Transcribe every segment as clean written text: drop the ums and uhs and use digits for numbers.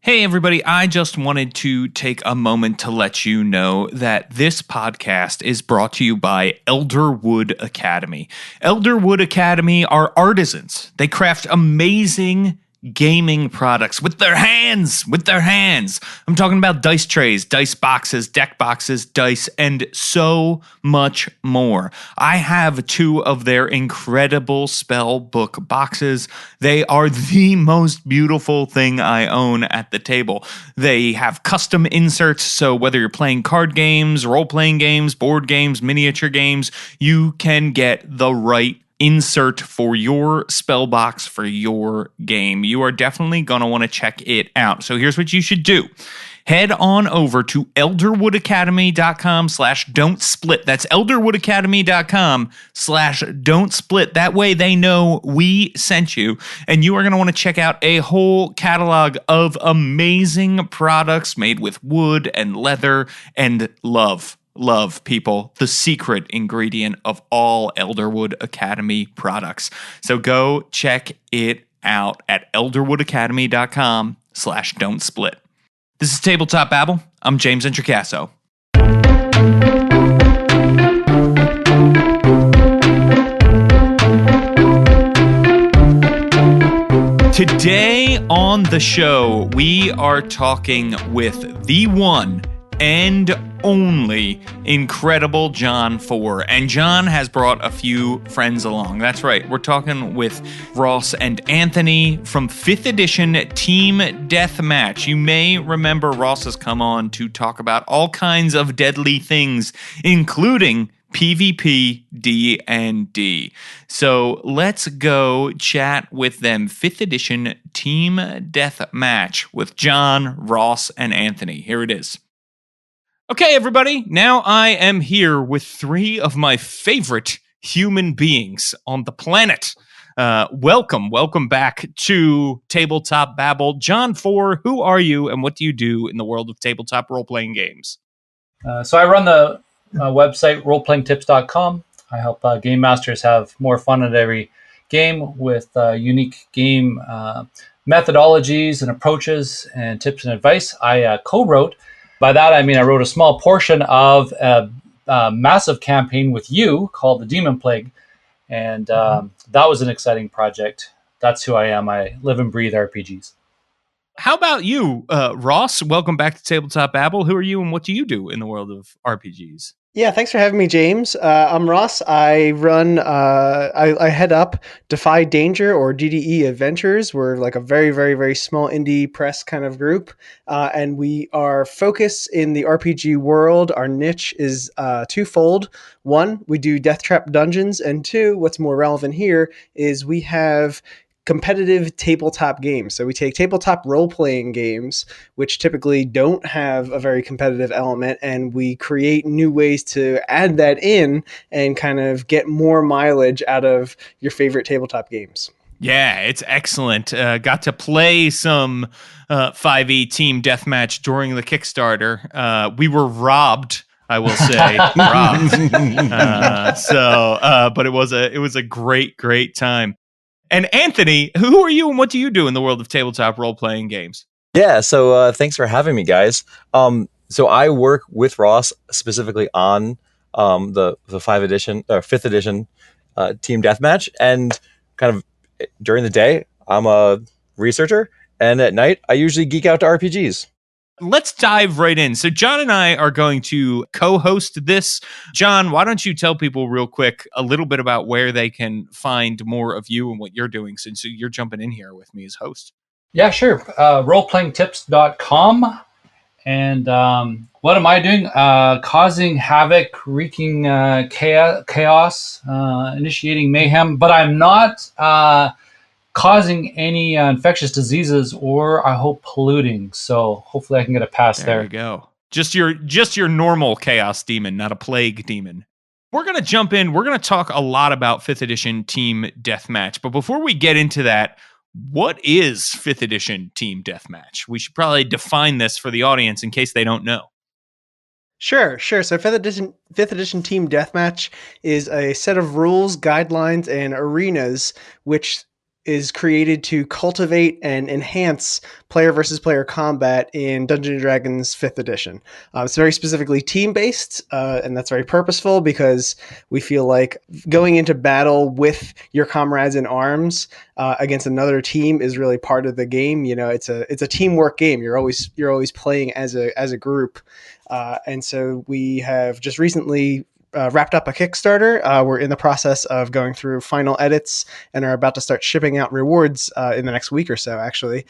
Hey, everybody. I just wanted to take a moment to let you know that this podcast is brought to you by Elderwood Academy. Elderwood Academy are artisans. They craft amazing gaming products with their hands. I'm talking about dice trays, dice boxes, deck boxes, dice, and so much more. I have 2 of their incredible spell book boxes. They are the most beautiful thing I own at the table. They have custom inserts, so whether you're playing card games, role-playing games, board games, miniature games, you can get the right insert for your spell box for your game. You are definitely going to want to check it out. So here's what you should do. Head on over to elderwoodacademy.com/don't split. That's elderwoodacademy.com/don't split. That way they know we sent you, and you are going to want to check out a whole catalog of amazing products made with wood and leather and love. Love, people, the secret ingredient of all Elderwood Academy products. So go check it out at elderwoodacademy.com/don't split. This is Tabletop Babble. I'm James Introcaso. Today on the show, we are talking with the one and only incredible Johnn 4. And Johnn has brought a few friends along. That's right. We're talking with Ross and Anthony from 5th edition Team Deathmatch. You may remember Ross has come on to talk about all kinds of deadly things, including PvP, D&D. So let's go chat with them. 5th edition Team Deathmatch with Johnn, Ross, and Anthony. Here it is. Okay, everybody, now I am here with 3 of my favorite human beings on the planet. Welcome back to Tabletop Babble. Johnn 4, who are you and what do you do in the world of tabletop role-playing games? So I run the website roleplayingtips.com. I help game masters have more fun at every game with unique game methodologies and approaches and tips and advice. I co-wrote. By that, I mean I wrote a small portion of a massive campaign with you called The Demon Plague, and that was an exciting project. That's who I am. I live and breathe RPGs. How about you, Ross? Welcome back to Tabletop Babble. Who are you and what do you do in the world of RPGs? Yeah, thanks for having me, James. I'm Ross. I run, I head up Defy Danger or DDE Adventures. We're like a very, very, very small indie press kind of group. And we are focused in the RPG world. Our niche is twofold. 1, we do Death Trap dungeons. And 2, what's more relevant here is we have competitive tabletop games. So we take tabletop role-playing games, which typically don't have a very competitive element, and we create new ways to add that in and kind of get more mileage out of your favorite tabletop games. Yeah, it's excellent. Got to play some 5e Team Deathmatch during the Kickstarter. We were robbed, I will say, but it was a great time. And Anthony, who are you and what do you do in the world of tabletop role-playing games? Yeah, so thanks for having me, guys. So I work with Ross specifically on the 5th edition Team Deathmatch, and kind of during the day I'm a researcher, and at night I usually geek out to RPGs. Let's dive right in. So Johnn and I are going to co-host this. Johnn, why don't you tell people real quick a little bit about where they can find more of you and what you're doing, since you're jumping in here with me as host. Yeah, sure. Roleplayingtips.com. And what am I doing? Causing havoc, wreaking chaos, initiating mayhem. But I'm not causing any infectious diseases or, I hope, polluting. So hopefully I can get a pass there. There you go. Just your normal chaos demon, not a plague demon. We're going to jump in. We're going to talk a lot about 5th edition Team Deathmatch. But before we get into that, what is 5th edition Team Deathmatch? We should probably define this for the audience in case they don't know. Sure. So 5th edition Team Deathmatch is a set of rules, guidelines, and arenas which is created to cultivate and enhance player versus player combat in Dungeons & Dragons 5th edition. It's very specifically team-based, and that's very purposeful because we feel like going into battle with your comrades in arms against another team is really part of the game. You know, it's a teamwork game. You're always playing as a group, and so we have just recently wrapped up a Kickstarter. We're in the process of going through final edits and are about to start shipping out rewards in the next week or so, actually,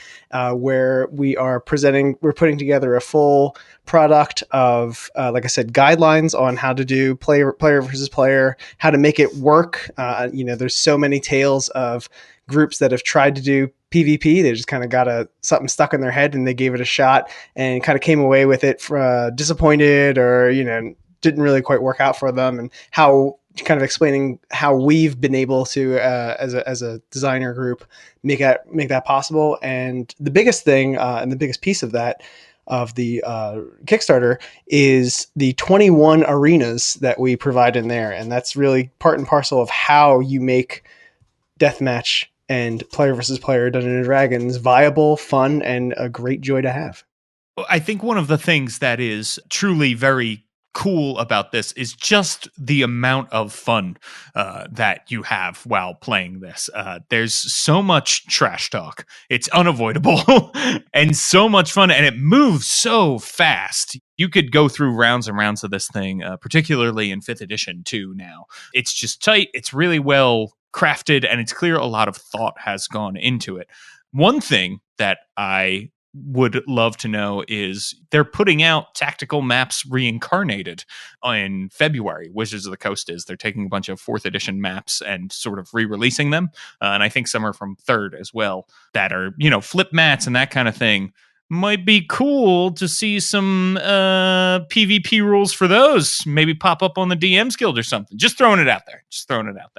where we're putting together a full product of, like I said, guidelines on how to do player versus player, how to make it work. There's so many tales of groups that have tried to do PvP. They just kind of got something stuck in their head and they gave it a shot and kind of came away with it disappointed or, didn't really quite work out for them, and how kind of explaining how we've been able to, as a designer group, make that possible. And the biggest thing and the biggest piece of that, of the Kickstarter, is the 21 arenas that we provide in there. And that's really part and parcel of how you make Deathmatch and player versus player Dungeons & Dragons viable, fun, and a great joy to have. I think one of the things that is truly very cool about this is just the amount of fun that you have while playing this. There's so much trash talk. It's unavoidable and so much fun, and it moves so fast. You could go through rounds and rounds of this thing, particularly in 5th edition too now. It's just tight. It's really well crafted, and it's clear a lot of thought has gone into it. One thing that I would love to know is they're putting out tactical maps reincarnated in February. Wizards of the Coast they're taking a bunch of 4th edition maps and sort of re-releasing them. And I think some are from 3rd as well that are, flip mats and that kind of thing. Might be cool to see some PvP rules for those. Maybe pop up on the DM's Guild or something. Just throwing it out there.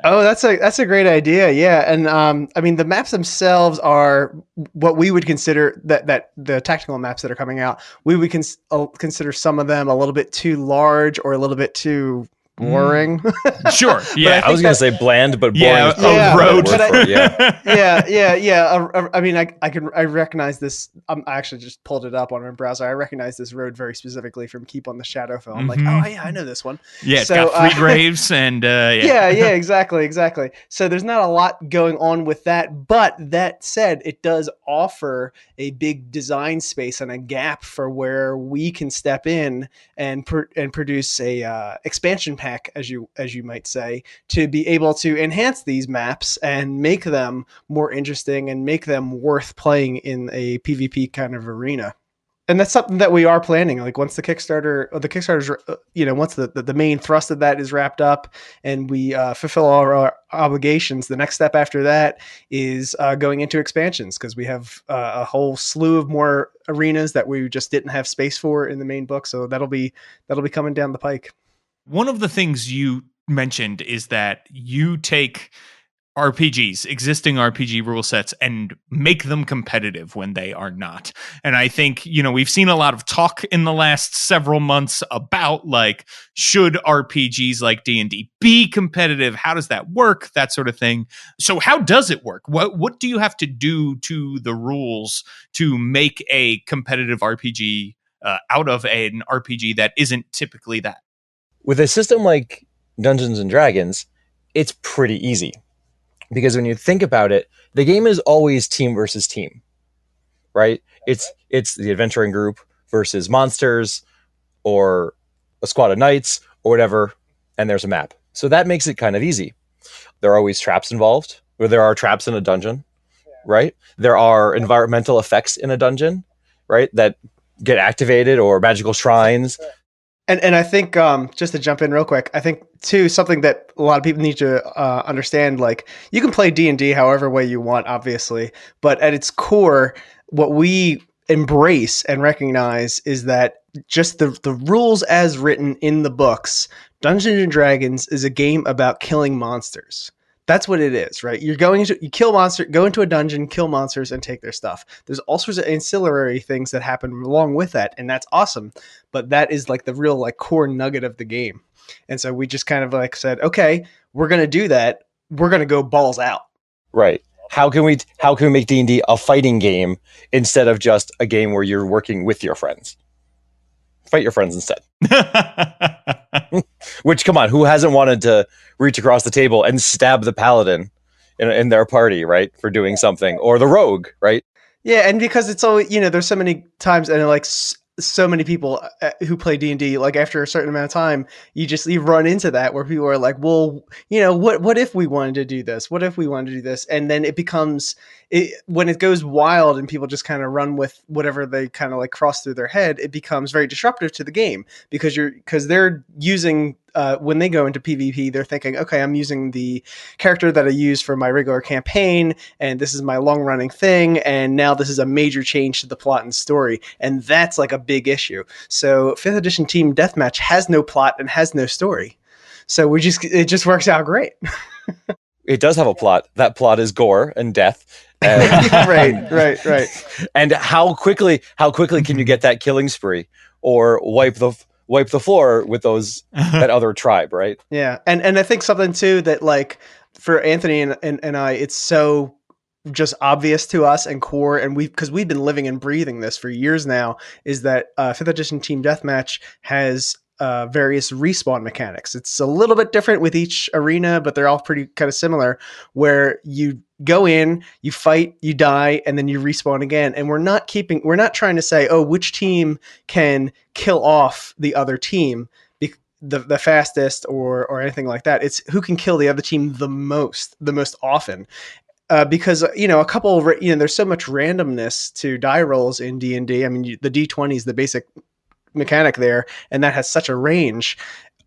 Oh, that's a great idea. Yeah, and the maps themselves are what we would consider that the tactical maps that are coming out. We would consider some of them a little bit too large or a little bit too boring. Sure. Yeah. I was going to say bland, but boring. Yeah. Road. I recognize this. I actually just pulled it up on my browser. I recognize this road very specifically from Keep on the Shadowfell. I'm like, oh yeah, I know this one. Yeah. It's got 3 graves and yeah, exactly. So there's not a lot going on with that, but that said, it does offer a big design space and a gap for where we can step in and produce a expansion pack, as you might say, to be able to enhance these maps and make them more interesting and make them worth playing in a PvP kind of arena. And that's something that we are planning. Like once the Kickstarter's, once the main thrust of that is wrapped up and we fulfill all our obligations, the next step after that is going into expansions, because we have a whole slew of more arenas that we just didn't have space for in the main book. So that'll be coming down the pike. One of the things you mentioned is that you take RPGs, existing RPG rule sets, and make them competitive when they are not. And I think, we've seen a lot of talk in the last several months about, like, should RPGs like D&D be competitive? How does that work? That sort of thing. So how does it work? What do you have to do to the rules to make a competitive RPG out of an RPG that isn't typically that? With a system like Dungeons and Dragons, it's pretty easy. Because when you think about it, the game is always team versus team, right? It's the adventuring group versus monsters or a squad of knights or whatever, and there's a map. So that makes it kind of easy. There are always traps involved, or there are traps in a dungeon, right? There are environmental effects in a dungeon, right, that get activated, or magical shrines. And I think, just to jump in real quick, I think too, something that a lot of people need to understand, like, you can play D&D however way you want, obviously, but at its core, what we embrace and recognize is that just the rules as written in the books, Dungeons and Dragons is a game about killing monsters. That's what it is, right? You go into a dungeon, kill monsters, and take their stuff. There's all sorts of ancillary things that happen along with that, and that's awesome. But that is like the real, like, core nugget of the game. And so we just kind of like said, okay, we're going to do that. We're going to go balls out. Right. how can we make D&D a fighting game instead of just a game where you're working with your friends? Fight your friends instead. Which, come on, who hasn't wanted to reach across the table and stab the paladin in their party, right, for doing something, or the rogue, right? Yeah, and because it's always, there's so many times, and like so many people who play D&D, like after a certain amount of time, you run into that where people are like, well, what if we wanted to do this? What if we wanted to do this? And then it becomes, when it goes wild and people just kind of run with whatever they kind of like cross through their head, it becomes very disruptive to the game because they're using, when they go into PvP, they're thinking, okay, I'm using the character that I use for my regular campaign, and this is my long running thing, and now this is a major change to the plot and story, and that's like a big issue. So 5th edition Team Deathmatch has no plot and has no story. So it just works out great. It does have a plot. That plot is gore and death. And, right. And how quickly can you get that killing spree or wipe the floor with that other tribe, right? Yeah, and I think something too that like for Anthony and I, it's so just obvious to us and core, and because we've been living and breathing this for years now, is that 5th edition Team Deathmatch has various respawn mechanics. It's a little bit different with each arena, but they're all pretty kind of similar, where you go in, you fight, you die, and then you respawn again. And we're not trying to say, oh, which team can kill off the other team the fastest or anything like that. It's who can kill the other team the most often. Because there's so much randomness to die rolls in D&D. I mean, the D20 is the basic mechanic there, and that has such a range.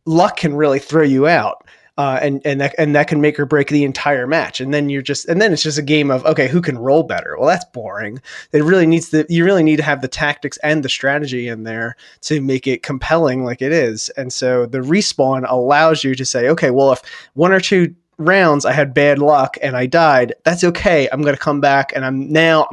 Luck can really throw you out, and that can make or break the entire match. And then it's just a game of, okay, who can roll better? Well, that's boring. You really need to have the tactics and the strategy in there to make it compelling, like it is. And so the respawn allows you to say, okay, well, if 1 or 2 rounds I had bad luck and I died, that's okay. I'm going to come back, and I'm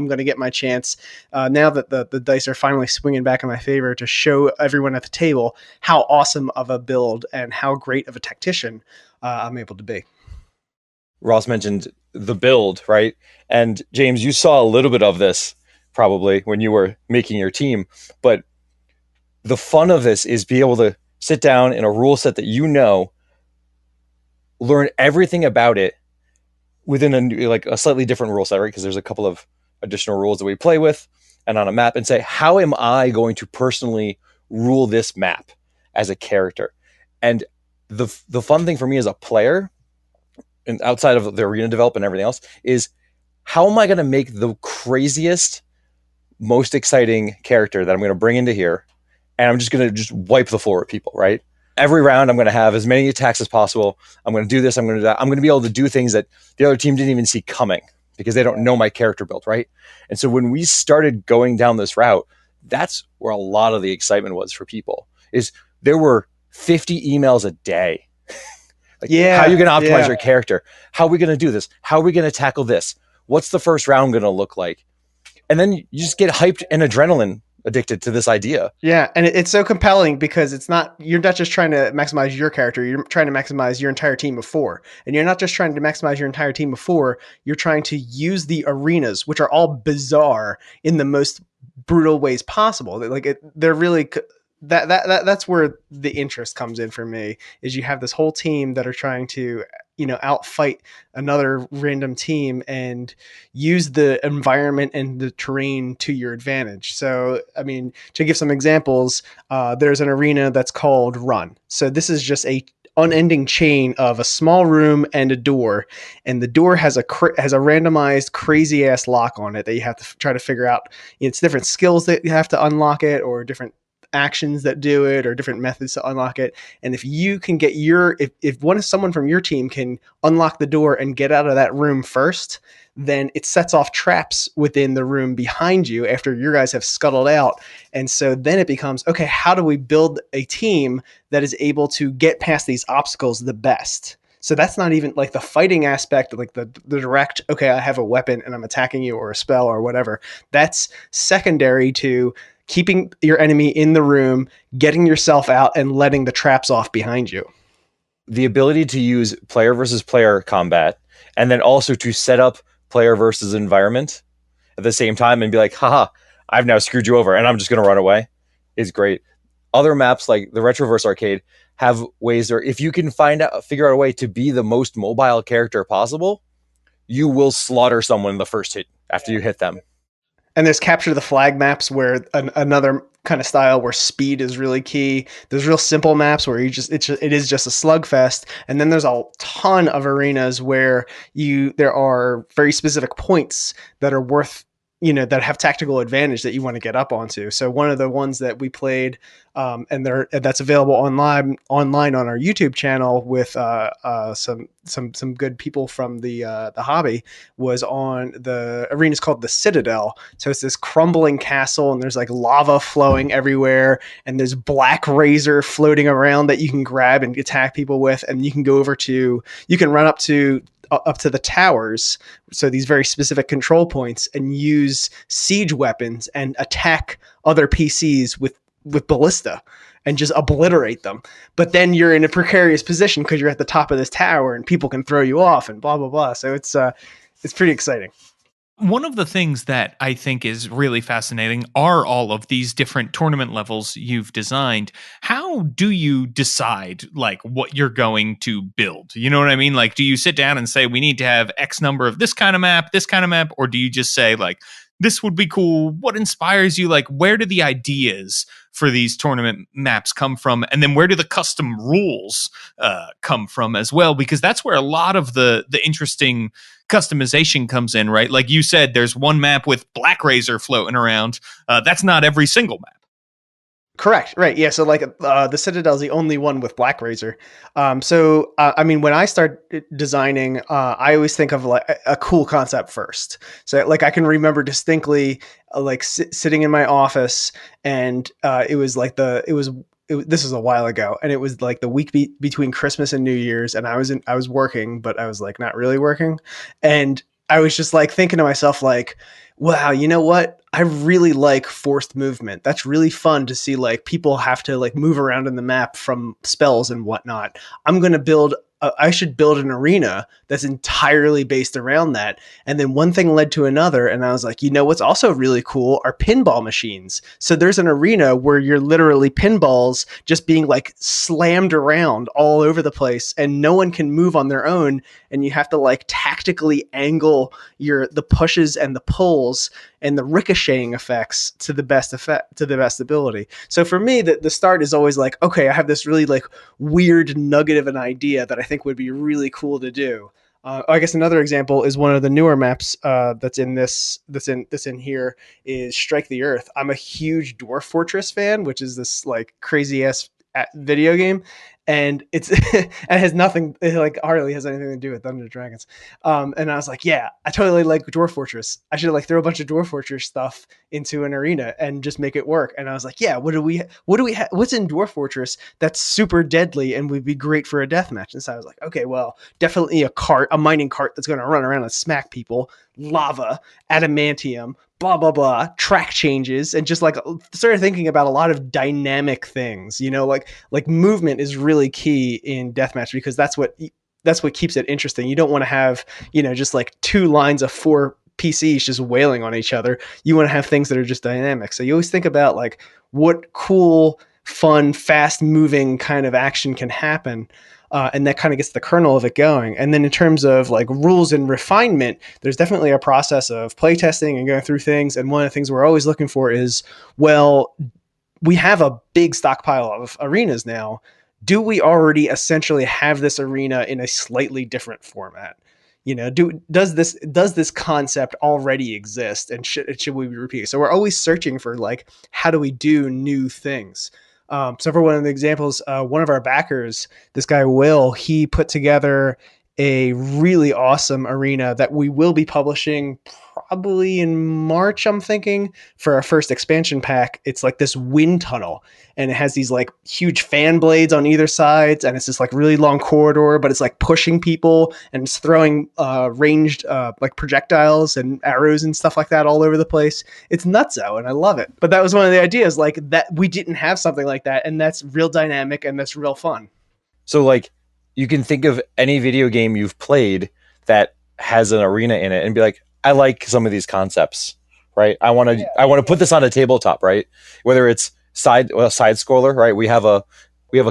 going to get my chance now that the dice are finally swinging back in my favor to show everyone at the table how awesome of a build and how great of a tactician I'm able to be. Ross mentioned the build, right? And James, you saw a little bit of this probably when you were making your team, but the fun of this is be able to sit down in a rule set that learn everything about it within a slightly different rule set, right? Because there's a couple of additional rules that we play with and on a map, and say, how am I going to personally rule this map as a character? And the fun thing for me as a player, and outside of the arena development and everything else, is how am I going to make the craziest, most exciting character that I'm going to bring into here, and I'm just going to wipe the floor with people, right? Every round, I'm going to have as many attacks as possible. I'm going to do this. I'm going to do that. I'm going to be able to do things that the other team didn't even see coming because they don't know my character build, right? And so when we started going down this route, that's where a lot of the excitement was for people. Is there were 50 emails a day. How are you going to optimize your character? How are we going to do this? How are we going to tackle this? What's the first round going to look like? And then you just get hyped and adrenaline addicted to this idea. Yeah, and it's so compelling because you're not just trying to maximize your character, you're trying to maximize your entire team of 4. And you're not just trying to maximize your entire team of 4, you're trying to use the arenas, which are all bizarre, in the most brutal ways possible. They're really that's where the interest comes in for me, is you have this whole team that are trying to outfight another random team and use the environment and the terrain to your advantage. So, I mean, to give some examples, there's an arena that's called Run. So this is just a unending chain of a small room and a door, and the door has a randomized crazy ass lock on it that you have to try to figure out. It's different skills that you have to unlock it, or different actions that do it, or different methods to unlock it. And if you can get someone from your team can unlock the door and get out of that room first, then it sets off traps within the room behind you after your guys have scuttled out. And so then it becomes, okay, how do we build a team that is able to get past these obstacles the best? So that's not even like the fighting aspect, like the direct, okay, I have a weapon and I'm attacking you, or a spell or whatever. That's secondary to keeping your enemy in the room, getting yourself out, and letting the traps off behind you. The ability to use player versus player combat, and then also to set up player versus environment at the same time and be like, haha, I've now screwed you over and I'm just going to run away is great. Other maps like the Retroverse Arcade have ways where if you can figure out a way to be the most mobile character possible, you will slaughter someone in the first hit after you hit them. And there's capture the flag maps where another kind of style where speed is really key. There's real simple maps where it is just a slugfest. And then there's a ton of arenas where there are very specific points that are worth, that have tactical advantage that you want to get up onto. So one of the ones that we played, and that's available online on our YouTube channel with some good people from the hobby, was on the arena's called the Citadel. So it's this crumbling castle, and there's like lava flowing everywhere, and there's black razor floating around that you can grab and attack people with, and you can run up to the towers, so these very specific control points, and use siege weapons and attack other PCs with ballista and just obliterate them. But then you're in a precarious position because you're at the top of this tower and people can throw you off and blah blah blah. So it's pretty exciting. One of the things that I think is really fascinating are all of these different tournament levels you've designed. How do you decide like what you're going to build? You know what I mean? Like, do you sit down and say, we need to have X number of this kind of map, or do you just say like, this would be cool? What inspires you? Like, where do the ideas for these tournament maps come from? And then where do the custom rules come from as well? Because that's where a lot of the interesting customization comes in, right? Like you said, there's one map with Black Razor floating around. That's not every single map. Correct. Right. Yeah. So like the Citadel is the only one with Black Razor. I mean, when I start designing, I always think of like a cool concept first. So like I can remember distinctly sitting in my office, and this was a while ago, and it was like the week between Christmas and New Year's, and I was working, but I was like not really working, and I was just like thinking to myself like, wow, you know what? I really like forced movement. That's really fun to see, like people have to like move around in the map from spells and whatnot. I should build an arena that's entirely based around that. And then one thing led to another, and I was like, what's also really cool are pinball machines. So there's an arena where you're literally pinballs just being like slammed around all over the place, and no one can move on their own, and you have to like tactically angle the pushes and the pulls and the ricocheting effects to the best ability. So for me, the start is always like, okay, I have this really like weird nugget of an idea that I think would be really cool to do. I guess another example is one of the newer maps that's in here is Strike the Earth. I'm a huge Dwarf Fortress fan, which is this like crazy ass video game, and it has nothing, like hardly has anything to do with Dungeons and Dragons. And I was like, yeah, I totally like Dwarf Fortress. I should like throw a bunch of Dwarf Fortress stuff into an arena and just make it work. And I was like, yeah, what's in Dwarf Fortress that's super deadly and would be great for a deathmatch? And so I was like, okay, well, definitely a mining cart that's going to run around and smack people, lava, adamantium, blah blah blah, track changes, and just like started thinking about a lot of dynamic things. Like movement is really key in deathmatch, because that's what keeps it interesting. You don't want to have just like two lines of four PCs just wailing on each other. You want to have things that are just dynamic. So you always think about like what cool, fun, fast moving kind of action can happen. And that kind of gets the kernel of it going. And then in terms of like rules and refinement, there's definitely a process of playtesting and going through things. And one of the things we're always looking for is, well, we have a big stockpile of arenas now. Do we already essentially have this arena in a slightly different format? Does this concept already exist, and should we be repeating? So we're always searching for like, how do we do new things? So for one of the examples, one of our backers, this guy Will, he put together a really awesome arena that we will be publishing probably in March, I'm thinking, for our first expansion pack. It's like this wind tunnel, and it has these like huge fan blades on either side, and it's this like really long corridor, but it's like pushing people and it's throwing ranged like projectiles and arrows and stuff like that all over the place. It's nutso, and I love it. But that was one of the ideas, like that we didn't have something like that, and that's real dynamic and that's real fun. So like you can think of any video game you've played that has an arena in it and be like, I like some of these concepts, right? I want to put this on a tabletop, right? Whether it's side scroller, right? We have a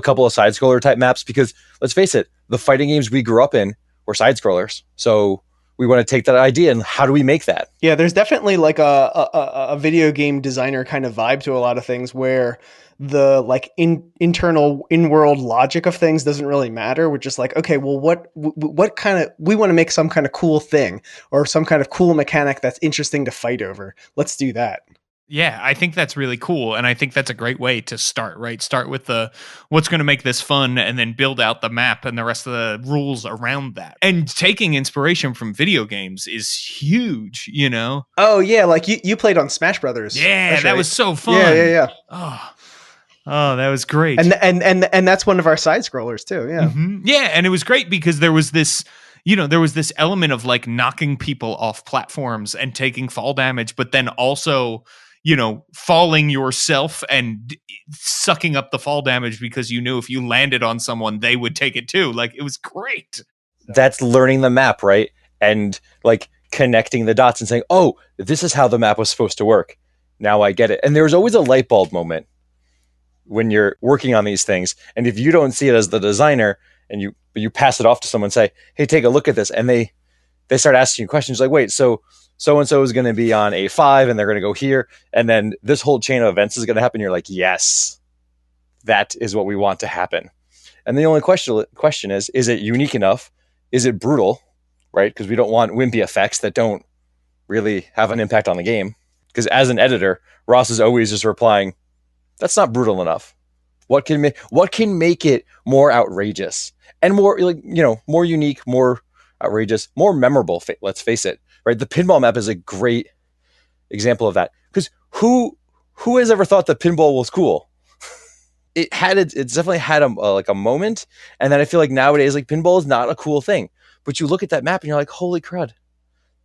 couple of side scroller type maps because let's face it, the fighting games we grew up in were side scrollers. So we want to take that idea and how do we make that? Yeah, there's definitely like a video game designer kind of vibe to a lot of things where the like internal in-world logic of things doesn't really matter. We're just like, okay, well, what kind of, we want to make some kind of cool thing or some kind of cool mechanic that's interesting to fight over. Let's do that. Yeah, I think that's really cool. And I think that's a great way to start, right? Start with the what's going to make this fun and then build out the map and the rest of the rules around that. And taking inspiration from video games is huge, you know? Oh, yeah. Like you played on Smash Brothers. Yeah, That's that right. was so fun. Yeah. Oh, that was great. And that's one of our side scrollers too. Yeah. Mm-hmm. Yeah, and it was great because there was this, there was this element of like knocking people off platforms and taking fall damage, but then also, falling yourself and sucking up the fall damage because you knew if you landed on someone, they would take it too. Like, it was great. That's learning the map, right? And like connecting the dots and saying, oh, this is how the map was supposed to work. Now I get it. And there's always a light bulb moment when you're working on these things. And if you don't see it as the designer and you pass it off to someone and say, hey, take a look at this. And they start asking you questions like, wait, so-and-so is going to be on A5 and they're going to go here. And then this whole chain of events is going to happen. You're like, yes, that is what we want to happen. And the only question is it unique enough? Is it brutal? Right? Because we don't want wimpy effects that don't really have an impact on the game. Because as an editor, Ross is always just replying, that's not brutal enough. What can make it more outrageous and more more unique, more outrageous, more memorable? Let's face it, right? The pinball map is a great example of that because who has ever thought that pinball was cool? It definitely had a moment, and then I feel like nowadays like pinball is not a cool thing. But you look at that map and you're like, holy crud!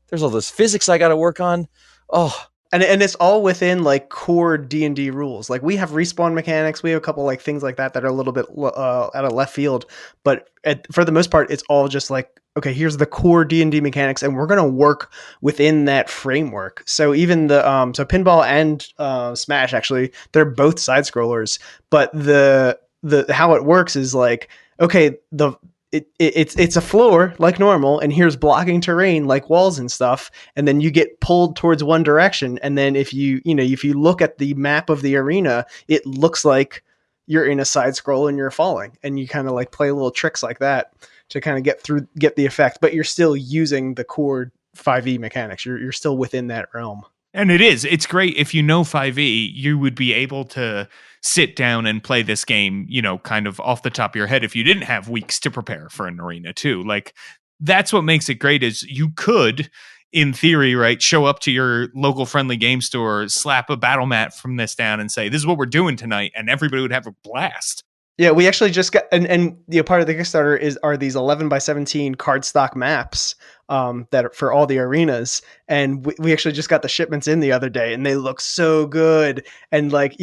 There's all this physics I got to work on. Oh. And it's all within like core D&D rules. Like we have respawn mechanics. We have a couple like things like that are a little bit out of left field. But for the most part, it's all just like, okay, here's the core D&D mechanics, and we're going to work within that framework. So even the so pinball and Smash, actually, they're both side scrollers. But the how it works is like, okay, it's a floor like normal, and here's blocking terrain like walls and stuff, and then you get pulled towards one direction, and then if you look at the map of the arena, it looks like you're in a side scroll and you're falling, and you kind of like play little tricks like that to kind of get the effect, but you're still using the core 5e mechanics. You're still within that realm. And it's great. If you know 5e, you would be able to sit down and play this game, kind of off the top of your head if you didn't have weeks to prepare for an arena too. Like, that's what makes it great is you could, in theory, right, show up to your local friendly game store, slap a battle mat from this down and say, this is what we're doing tonight. And everybody would have a blast. Yeah, we actually just got, and part of the Kickstarter are these 11 by 17 cardstock maps that are for all the arenas, and we actually just got the shipments in the other day, and they look so good. And like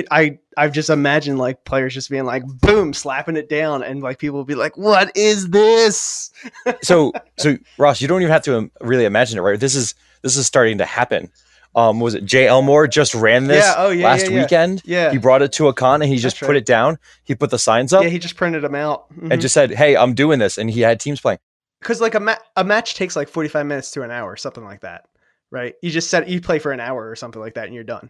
I've just imagined like players just being like, boom, slapping it down, and like people will be like, what is this? so Ross, you don't even have to really imagine it, right? This is starting to happen. Was it Jay Elmore just ran this last weekend? Yeah. He brought it to a con and he just put it down. He put the signs up. Yeah, he just printed them out. Mm-hmm. And just said, hey, I'm doing this. And he had teams playing. Because like a match takes like 45 minutes to an hour, something like that, right? You just you play for an hour or something like that and you're done.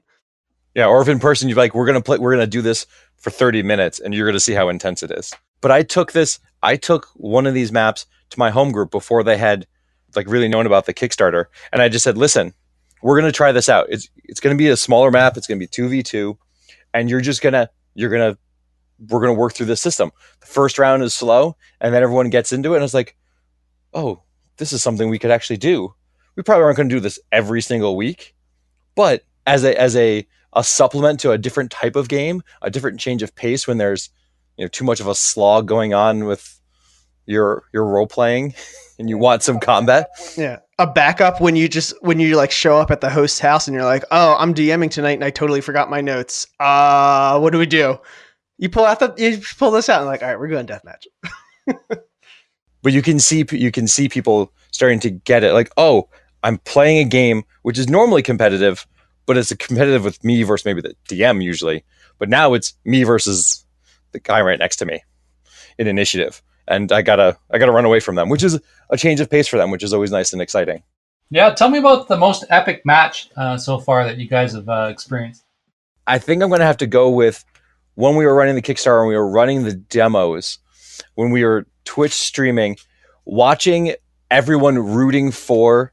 Yeah, or if in person you're like, we're gonna do this for 30 minutes and you're gonna see how intense it is. But I took one of these maps to my home group before they had like really known about the Kickstarter. And I just said, listen, we're going to try this out. It's going to be a smaller map. It's going to be 2v2. And we're going to work through this system. The first round is slow and then everyone gets into it. And it's like, oh, this is something we could actually do. We probably aren't going to do this every single week, but as a supplement to a different type of game, a different change of pace when there's, too much of a slog going on with your role playing and you want some combat. Yeah. A backup when you like show up at the host's house and you're like, oh, I'm DMing tonight and I totally forgot my notes. What do we do? You pull this out and like, all right, we're going deathmatch. But you can see people starting to get it. Like, oh, I'm playing a game which is normally competitive, but it's a competitive with me versus maybe the DM usually. But now it's me versus the guy right next to me in initiative. And I gotta run away from them, which is a change of pace for them, which is always nice and exciting. Yeah, tell me about the most epic match so far that you guys have experienced. I think I'm gonna have to go with when we were running the Kickstarter and we were running the demos, when we were Twitch streaming, watching everyone rooting for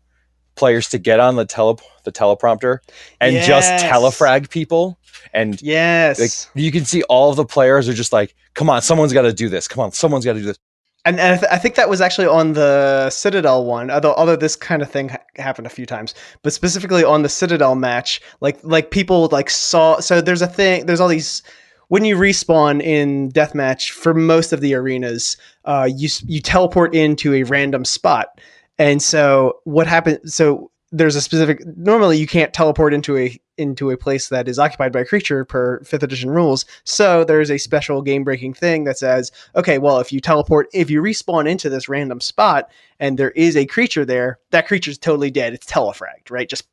players to get on the teleprompter and just telefrag people. And like, you can see all of the players are just like, come on, someone's got to do this. Come on, someone's got to do this. And I think that was actually on the Citadel one, although this kind of thing happened a few times, but specifically on the Citadel match, like people like saw. So there's all these. When you respawn in Deathmatch, for most of the arenas, you teleport into a random spot, and so what happens? So there's a specific. Normally, you can't teleport into a place that is occupied by a creature per 5th edition rules. So there's a special game breaking thing that says, okay, well, if you respawn into this random spot and there is a creature there, that creature's totally dead. It's telefragged, right? Just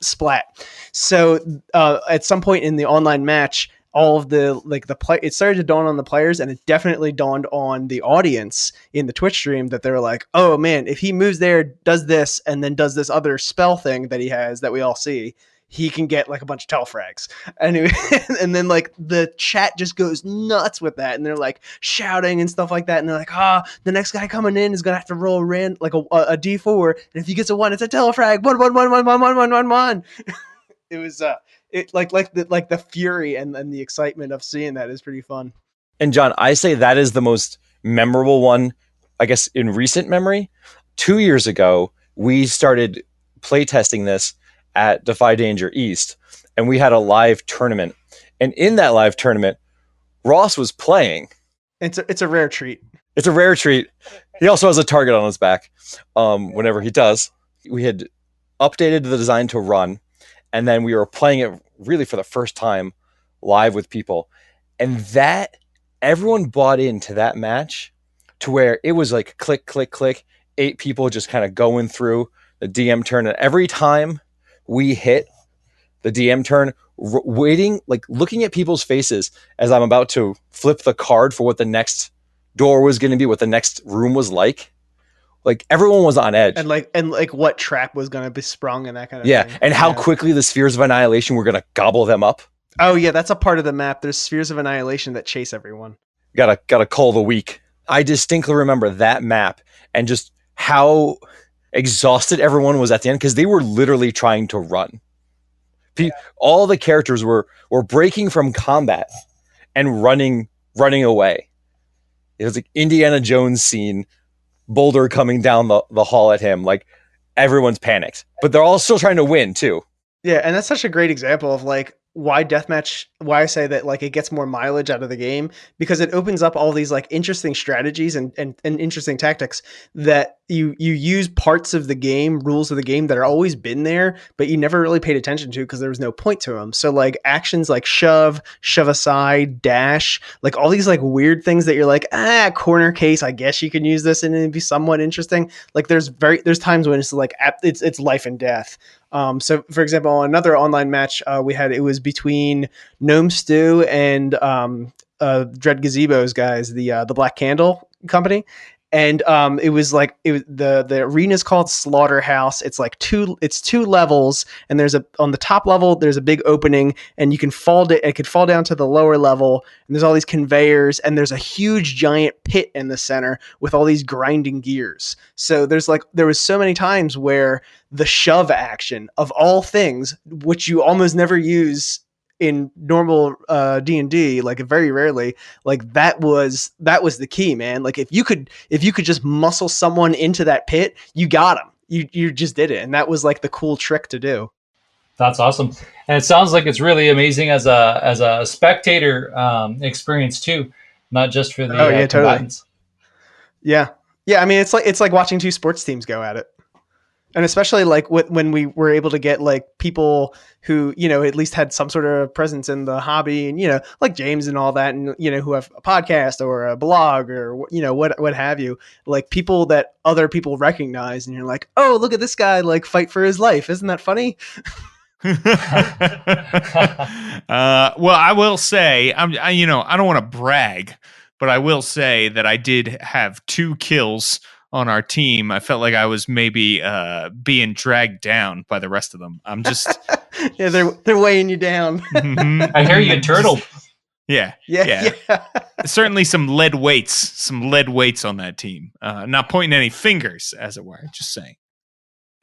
splat. So at some point in the online match, all of it started to dawn on the players, and it definitely dawned on the audience in the Twitch stream that they were like, oh man, if he moves there, does this, and then does this other spell thing that he has that we all see, he can get like a bunch of telefrags. Anyway, and then like the chat just goes nuts with that, and they're like shouting and stuff like that, and they're like, the next guy coming in is gonna have to roll a D4, and if he gets a 1, it's a telefrag. 1. It was the fury and the excitement of seeing that is pretty fun. And John, I say that is the most memorable one, I guess, in recent memory. 2 years ago, we started playtesting this at Defy Danger East, and we had a live tournament. And in that live tournament, Ross was playing. It's a rare treat. It's a rare treat. He also has a target on his back whenever he does. We had updated the design to run, and then we were playing it really for the first time live with people. And that everyone bought into that match to where it was like click, click, click, 8 people just kind of going through the DM turn. And every time we hit the DM turn, waiting, like looking at people's faces as I'm about to flip the card for what the next door was going to be, what the next room was like. Like everyone was on edge, and like what trap was going to be sprung and that kind of thing. And how quickly the spheres of annihilation were going to gobble them up. Oh yeah, that's a part of the map. There's spheres of annihilation that chase everyone. Gotta call the weak. I distinctly remember that map and just how exhausted everyone was at the end, because they were literally trying to run. All the characters were breaking from combat and running away. It was like Indiana Jones scene, Boulder coming down the hall at him. Like everyone's panicked, but they're all still trying to win too. Yeah, and that's such a great example of like why Deathmatch, why I say that like it gets more mileage out of the game, because it opens up all these like interesting strategies and interesting tactics that you use parts of the game, rules of the game that are always been there, but you never really paid attention to because there was no point to them. So like actions like shove aside, dash, like all these like weird things that you're like, corner case, I guess you can use this and it'd be somewhat interesting. Like there's times when it's like it's life and death. So for example, another online match we had, it was between Gnome Stew and Dread Gazebo's guys, the Black Candle company. And it was the arena is called Slaughterhouse. It's like two levels, and on the top level there's a big opening, and you can it could fall down to the lower level, and there's all these conveyors, and there's a huge giant pit in the center with all these grinding gears. So there was so many times where the shove action of all things, which you almost never use in normal D&D, like very rarely, like that was the key, man. Like if you could just muscle someone into that pit, you got them. You just did it, and that was like the cool trick to do. That's awesome, and it sounds like it's really amazing as a spectator experience too, not just for the combatants. Totally. Yeah. I mean, it's like watching two sports teams go at it. And especially like when we were able to get like people who, at least had some sort of presence in the hobby and, like James and all that, and, who have a podcast or a blog or, what have you, like people that other people recognize. And you're like, oh, look at this guy, like fight for his life. Isn't that funny? Well, I will say, I don't want to brag, but I will say that I did have 2 kills on our team. I felt like I was maybe being dragged down by the rest of them. I'm just yeah, they're weighing you down. I hear you, turtle. Yeah. Certainly some lead weights on that team. Not pointing any fingers, as it were. Just saying.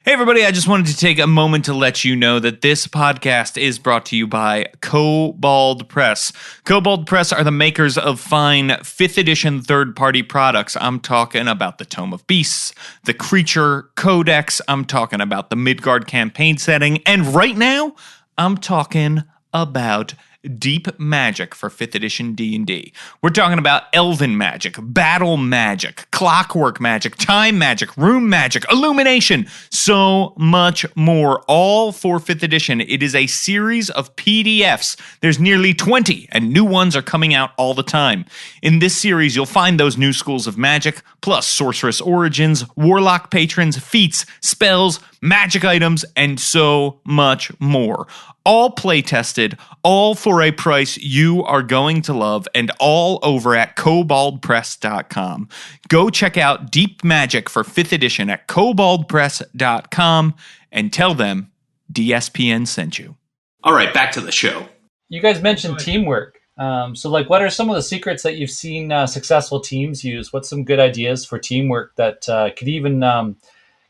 Hey, everybody, I just wanted to take a moment to let you know that this podcast is brought to you by Kobold Press. Kobold Press are the makers of fine 5th edition third-party products. I'm talking about the Tome of Beasts, the Creature Codex, I'm talking about the Midgard campaign setting, and right now, I'm talking about Deep Magic for 5th edition D&D. We're talking about elven magic, battle magic, clockwork magic, time magic, room magic, illumination, so much more, all for 5th edition. It is a series of PDFs. There's nearly 20, and new ones are coming out all the time. In this series, you'll find those new schools of magic, plus sorceress origins, warlock patrons, feats, spells, magic items, and so much more. All play tested, all for a price you are going to love, and all over at koboldpress.com. Go check out Deep Magic for 5th edition at koboldpress.com and tell them DSPN sent you. All right, back to the show. You guys mentioned teamwork. So, like, what are some of the secrets that you've seen successful teams use? What's some good ideas for teamwork that could even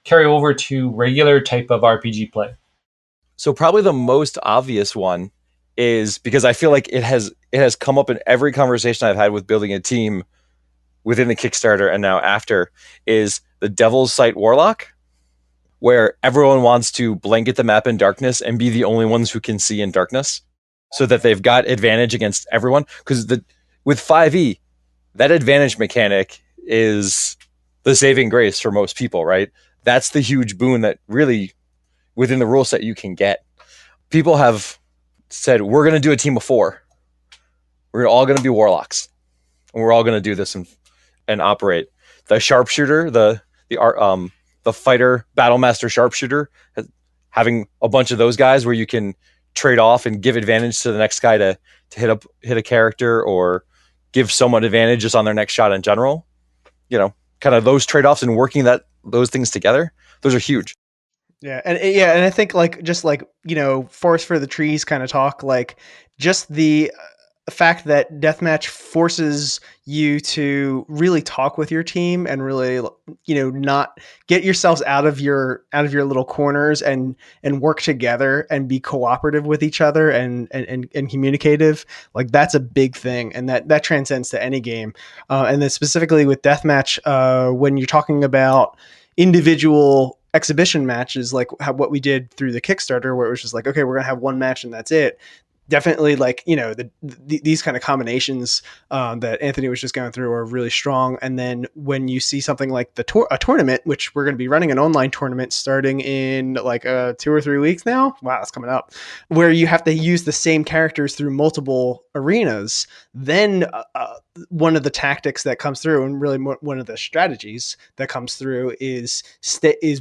carry over to regular type of RPG play? So probably the most obvious one is, because I feel like it has come up in every conversation I've had with building a team within the Kickstarter and now after, is the Devil's Sight Warlock, where everyone wants to blanket the map in darkness and be the only ones who can see in darkness, so that they've got advantage against everyone. Because with 5e, that advantage mechanic is the saving grace for most people, right? That's the huge boon that really, within the rule set, you can get. People have said, we're going to do a team of 4. We're all going to be warlocks, and we're all going to do this and operate. The sharpshooter, the fighter battlemaster sharpshooter, having a bunch of those guys where you can trade off and give advantage to the next guy to hit a character, or give someone advantage just on their next shot in general. Kind of those trade-offs and working those things together. Those are huge. Yeah, and I think like just like forest for the trees kind of talk, like just the fact that Deathmatch forces you to really talk with your team and really not get yourselves out of your little corners and work together and be cooperative with each other and communicative. Like that's a big thing, and that transcends to any game. And then specifically with Deathmatch, when you're talking about individual exhibition matches, like what we did through the Kickstarter, where it was just like, okay, we're gonna have one match and that's it. Definitely, like these kind of combinations that Anthony was just going through are really strong. And then when you see something like a tournament, which we're going to be running an online tournament starting in like 2 or 3 weeks now. Wow, it's coming up. Where you have to use the same characters through multiple arenas. Then one of the tactics that comes through, and really one of the strategies that comes through, is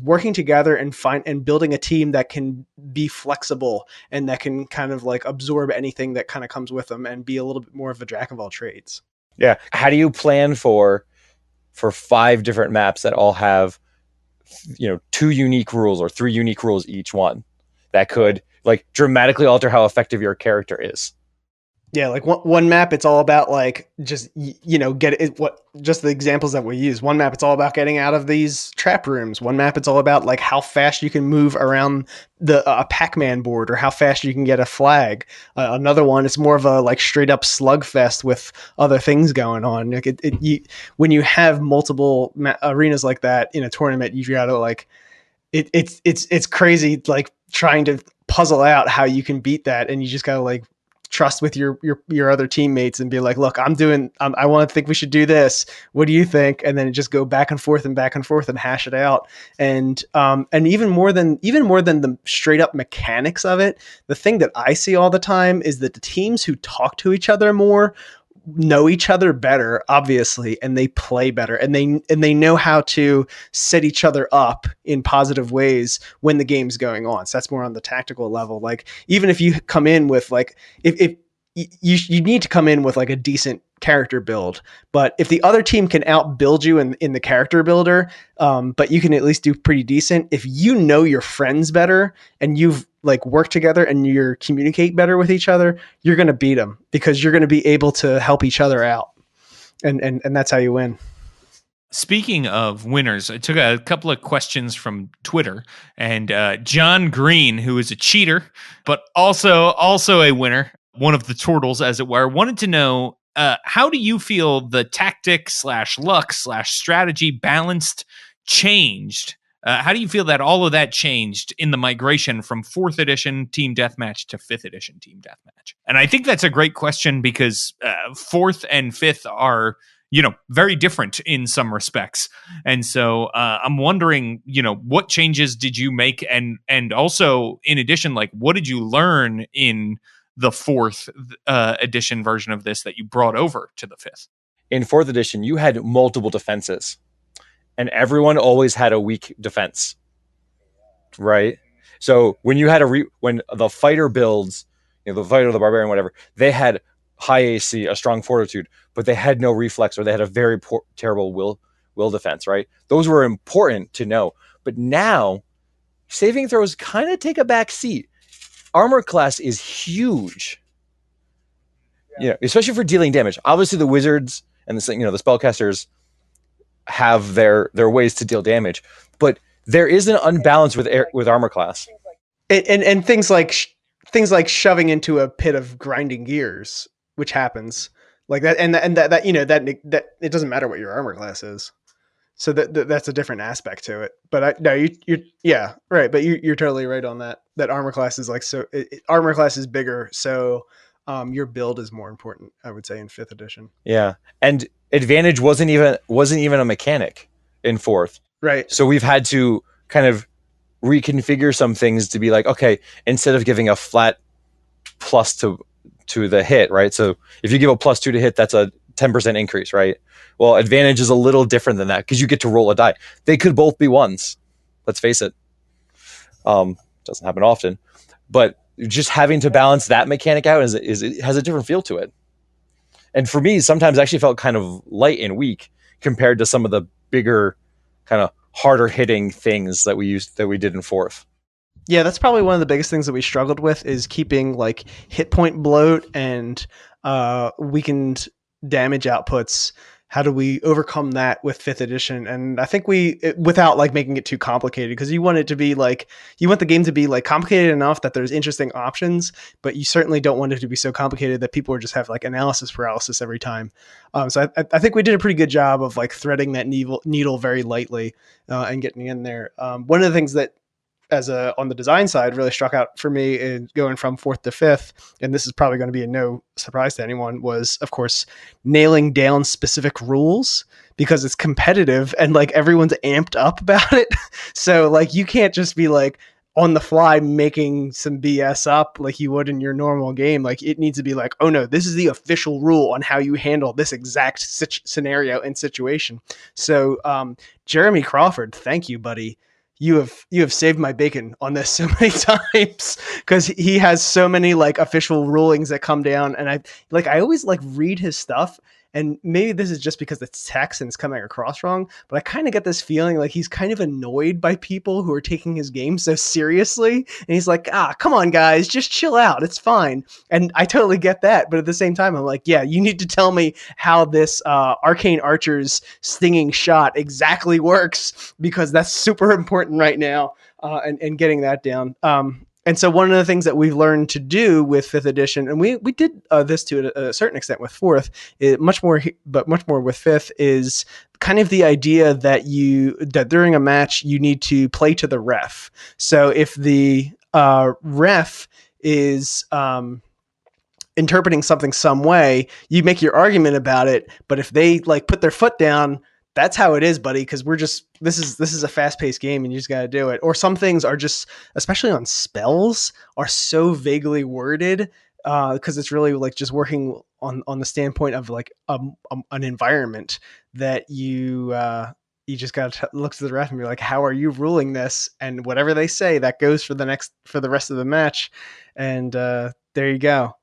working together and building a team that can be flexible and that can kind of like absorb anything that kind of comes with them and be a little bit more of a jack of all trades. Yeah. How do you plan for 5 different maps that all have 2 unique rules or 3 unique rules each one that could like dramatically alter how effective your character is? Yeah, like one map, it's all about like just just the examples that we use. One map, it's all about getting out of these trap rooms. One map, it's all about like how fast you can move around a Pac-Man board or how fast you can get a flag. Another one, it's more of a like straight up slugfest with other things going on. Like when you have multiple arenas like that in a tournament, you gotta like it's crazy like trying to puzzle out how you can beat that, and you just gotta like trust with your other teammates and be like, look, I want to think we should do this. What do you think? And then just go back and forth and hash it out. And even more than the straight up mechanics of it, the thing that I see all the time is that the teams who talk to each other more know each other better, obviously, and they play better, and they know how to set each other up in positive ways when the game's going on. So that's more on the tactical level. Like, even if you come in with like, if you need to come in with like a decent character build, but if the other team can outbuild you in the character builder, but you can at least do pretty decent, if you know your friends better and you've like worked together and you communicate better with each other, you're going to beat them because you're going to be able to help each other out. And that's how you win. Speaking of winners, I took a couple of questions from Twitter, and John Green, who is a cheater, but also a winner, one of the turtles, as it were, wanted to know, how do you feel the tactic / luck / strategy balanced changed? How do you feel that all of that changed in the migration from 4th edition Team Deathmatch to 5th edition Team Deathmatch? And I think that's a great question because 4th and 5th are, very different in some respects. And so I'm wondering, what changes did you make? And also, in addition, like, what did you learn in the 4th edition version of this that you brought over to the 5th? In 4th edition, you had multiple defenses, and everyone always had a weak defense, right? So when you had when the fighter builds, the fighter, the barbarian, whatever, they had high AC, a strong fortitude, but they had no reflex, or they had a very terrible will defense, right? Those were important to know. But now, saving throws kind of take a back seat. Armor class is huge, especially for dealing damage. Obviously, the wizards and the spellcasters have their ways to deal damage, but there is an unbalance with armor class, and things like shoving into a pit of grinding gears, which happens like that, and that it doesn't matter what your armor class is, so that's a different aspect to it. But you're right, but you're totally right on that armor class is like, so armor class is bigger, so your build is more important, I would say, in 5th edition. Yeah, and advantage wasn't even a mechanic in 4th, right? So we've had to kind of reconfigure some things to be like, okay, instead of giving a flat plus to the hit, right? So if you give a +2 to hit, that's a 10% increase, right? Well, advantage is a little different than that because you get to roll a die. They could both be 1s. Let's face it. Doesn't happen often, but just having to balance that mechanic out it has a different feel to it. And for me, sometimes it actually felt kind of light and weak compared to some of the bigger, kind of harder hitting things that we did in 4th. Yeah, that's probably one of the biggest things that we struggled with, is keeping like hit point bloat and weakened damage outputs. How do we overcome that with 5th edition? And I think without like making it too complicated, because you want the game to be like complicated enough that there's interesting options, but you certainly don't want it to be so complicated that people just have like analysis paralysis every time. So I think we did a pretty good job of like threading that needle very lightly and getting in there. One of the things that, on the design side, really struck out for me in going from 4th to 5th, and this is probably going to be a no surprise to anyone, was of course nailing down specific rules, because it's competitive and like everyone's amped up about it. So like you can't just be like on the fly making some BS up like you would in your normal game. Like it needs to be like, oh no, this is the official rule on how you handle this exact scenario and situation. So Jeremy Crawford, thank you, buddy. You have saved my bacon on this so many times, because he has so many like official rulings that come down, and I always like read his stuff, and maybe this is just because it's text and it's coming across wrong, but I kind of get this feeling like he's kind of annoyed by people who are taking his game so seriously, and he's like, come on guys, just chill out, it's fine. And I totally get that, but at the same time I'm like, yeah, you need to tell me how this Arcane Archer's stinging shot exactly works, because that's super important right now, and getting that down. And so one of the things that we've learned to do with 5th edition, and we did this to a certain extent with 4th, much more with 5th, is kind of the idea that during a match you need to play to the ref. So if the ref is interpreting something some way, you make your argument about it. But if they like put their foot down, that's how it is, buddy. Because this is a fast paced game, and you just got to do it. Or some things are just, especially on spells, are so vaguely worded because it's really like just working on the standpoint of like an environment that you just got to look to the ref and be like, how are you ruling this? And whatever they say, that goes for the rest of the match. And there you go.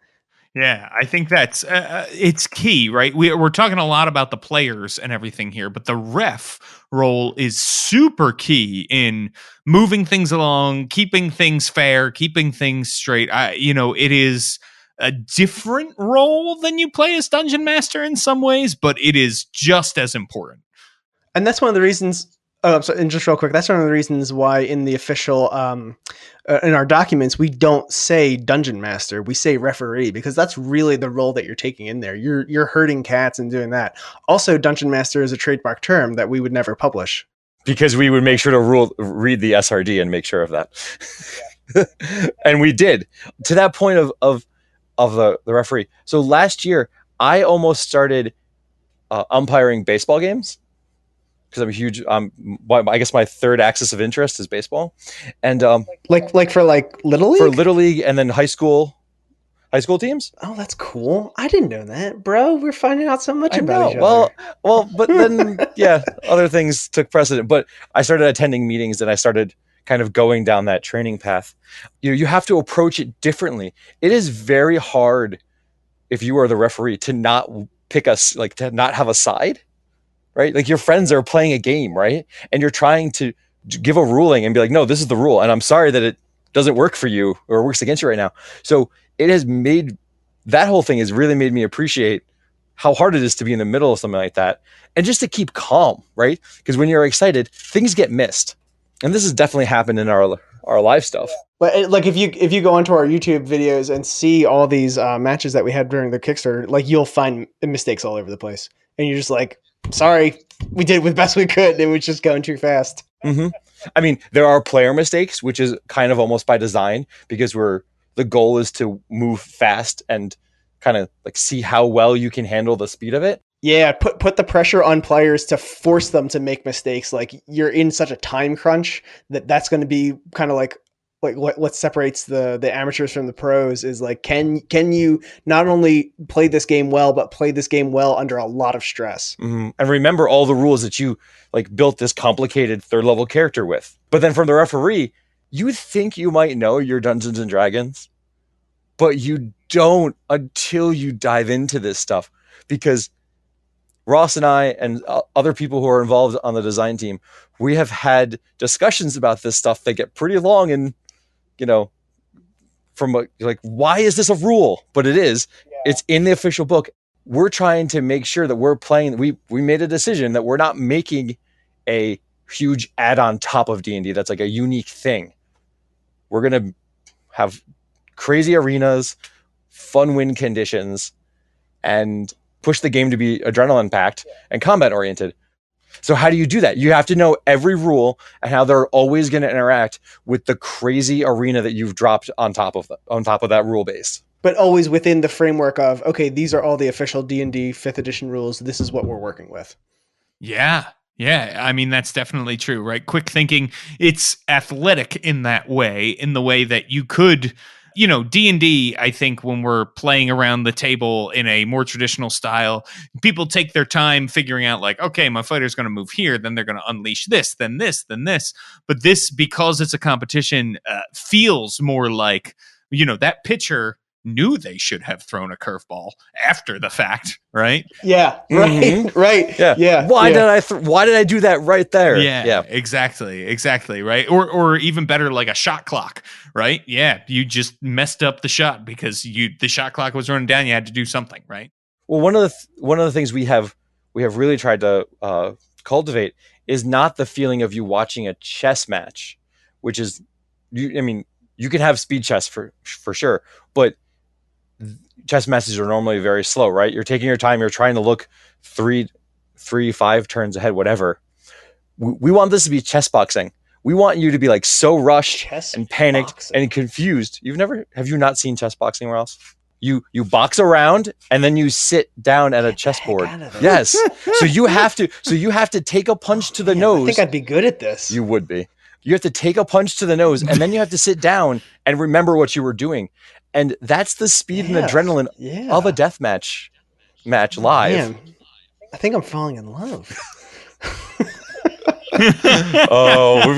Yeah, I think that's it's key, right? We're talking a lot about the players and everything here, but the ref role is super key in moving things along, keeping things fair, keeping things straight. It is a different role than you play as Dungeon Master in some ways, but it is just as important. And that's one of the reasons. And just real quick, that's one of the reasons why in the official, in our documents, we don't say Dungeon Master, we say referee, because that's really the role that you're taking in there. You're herding cats and doing that. Also, Dungeon Master is a trademark term that we would never publish because we would make sure to read the SRD and make sure of that. And we did, to that point of the referee. So last year, I almost started umpiring baseball games, because I'm a huge, I guess my third axis of interest is baseball, and like for Little League? For Little League, and then high school teams. Oh, that's cool! I didn't know that, bro. We're finding out so much about each other. Well, but then other things took precedent. But I started attending meetings, and I started kind of going down that training path. You have to approach it differently. It is very hard if you are the referee to not pick us, like to not have a side. Right? Like your friends are playing a game, right? And you're trying to give a ruling and be like, no, this is the rule. And I'm sorry that it doesn't work for you or works against you right now. So it has that whole thing has really made me appreciate how hard it is to be in the middle of something like that. And just to keep calm, right? Because when you're excited, things get missed. And this has definitely happened in our live stuff. But like if you go onto our YouTube videos and see all these matches that we had during the Kickstarter, like you'll find mistakes all over the place. And you're just like, sorry, we did the best we could. It was just going too fast. Mm-hmm. I mean, there are player mistakes, which is kind of almost by design, because the goal is to move fast and kind of like see how well you can handle the speed of it. Yeah, put the pressure on players to force them to make mistakes. Like you're in such a time crunch that's going to be kind of like what separates the amateurs from the pros is like, can you not only play this game well, but play this game well under a lot of stress? Mm-hmm. And remember all the rules that you like built this complicated third level character with. But then from the referee, you think you might know your Dungeons and Dragons, but you don't until you dive into this stuff, because Ross and I and other people who are involved on the design team, we have had discussions about this stuff that get pretty long, and from like, why is this a rule? But it is. Yeah. It's in the official book. We're trying to make sure that we're playing. We made a decision that we're not making a huge add on top of D&D. That's like a unique thing. We're going to have crazy arenas, fun win conditions, and push the game to be adrenaline packed and combat oriented. So how do you do that? You have to know every rule and how they're always going to interact with the crazy arena that you've dropped on top of that rule base. But always within the framework of, okay, these are all the official D&D 5th edition rules. This is what we're working with. Yeah. Yeah. I mean, that's definitely true, right? Quick thinking. It's athletic in that way, in the way that you could, D&D, I think when we're playing around the table in a more traditional style, people take their time figuring out like, okay, my fighter's going to move here, then they're going to unleash this, then this, then this. But this, because it's a competition, feels more like, that pitcher knew they should have thrown a curveball after the fact, right? Yeah, right, mm-hmm. Right. Yeah. Why did I do that right there? Yeah. Exactly, right? Or even better, like a shot clock, right? Yeah, you just messed up the shot because the shot clock was running down. You had to do something, right? Well, one of the things we have really tried to cultivate is not the feeling of you watching a chess match, which is, you can have speed chess for sure, but chess matches are normally very slow, right? You're taking your time. You're trying to look 5 turns ahead, whatever. We want this to be chess boxing. We want you to be like so rushed and panicked and confused. Have you not seen chess boxing, Ross? you box around and then you sit down at a chessboard. Yes. So you have to take a punch to the nose. I think I'd be good at this. You would be. You have to take a punch to the nose and then you have to sit down and remember what you were doing. And that's the speed and adrenaline of a deathmatch live. Man, I think I'm falling in love. Oh,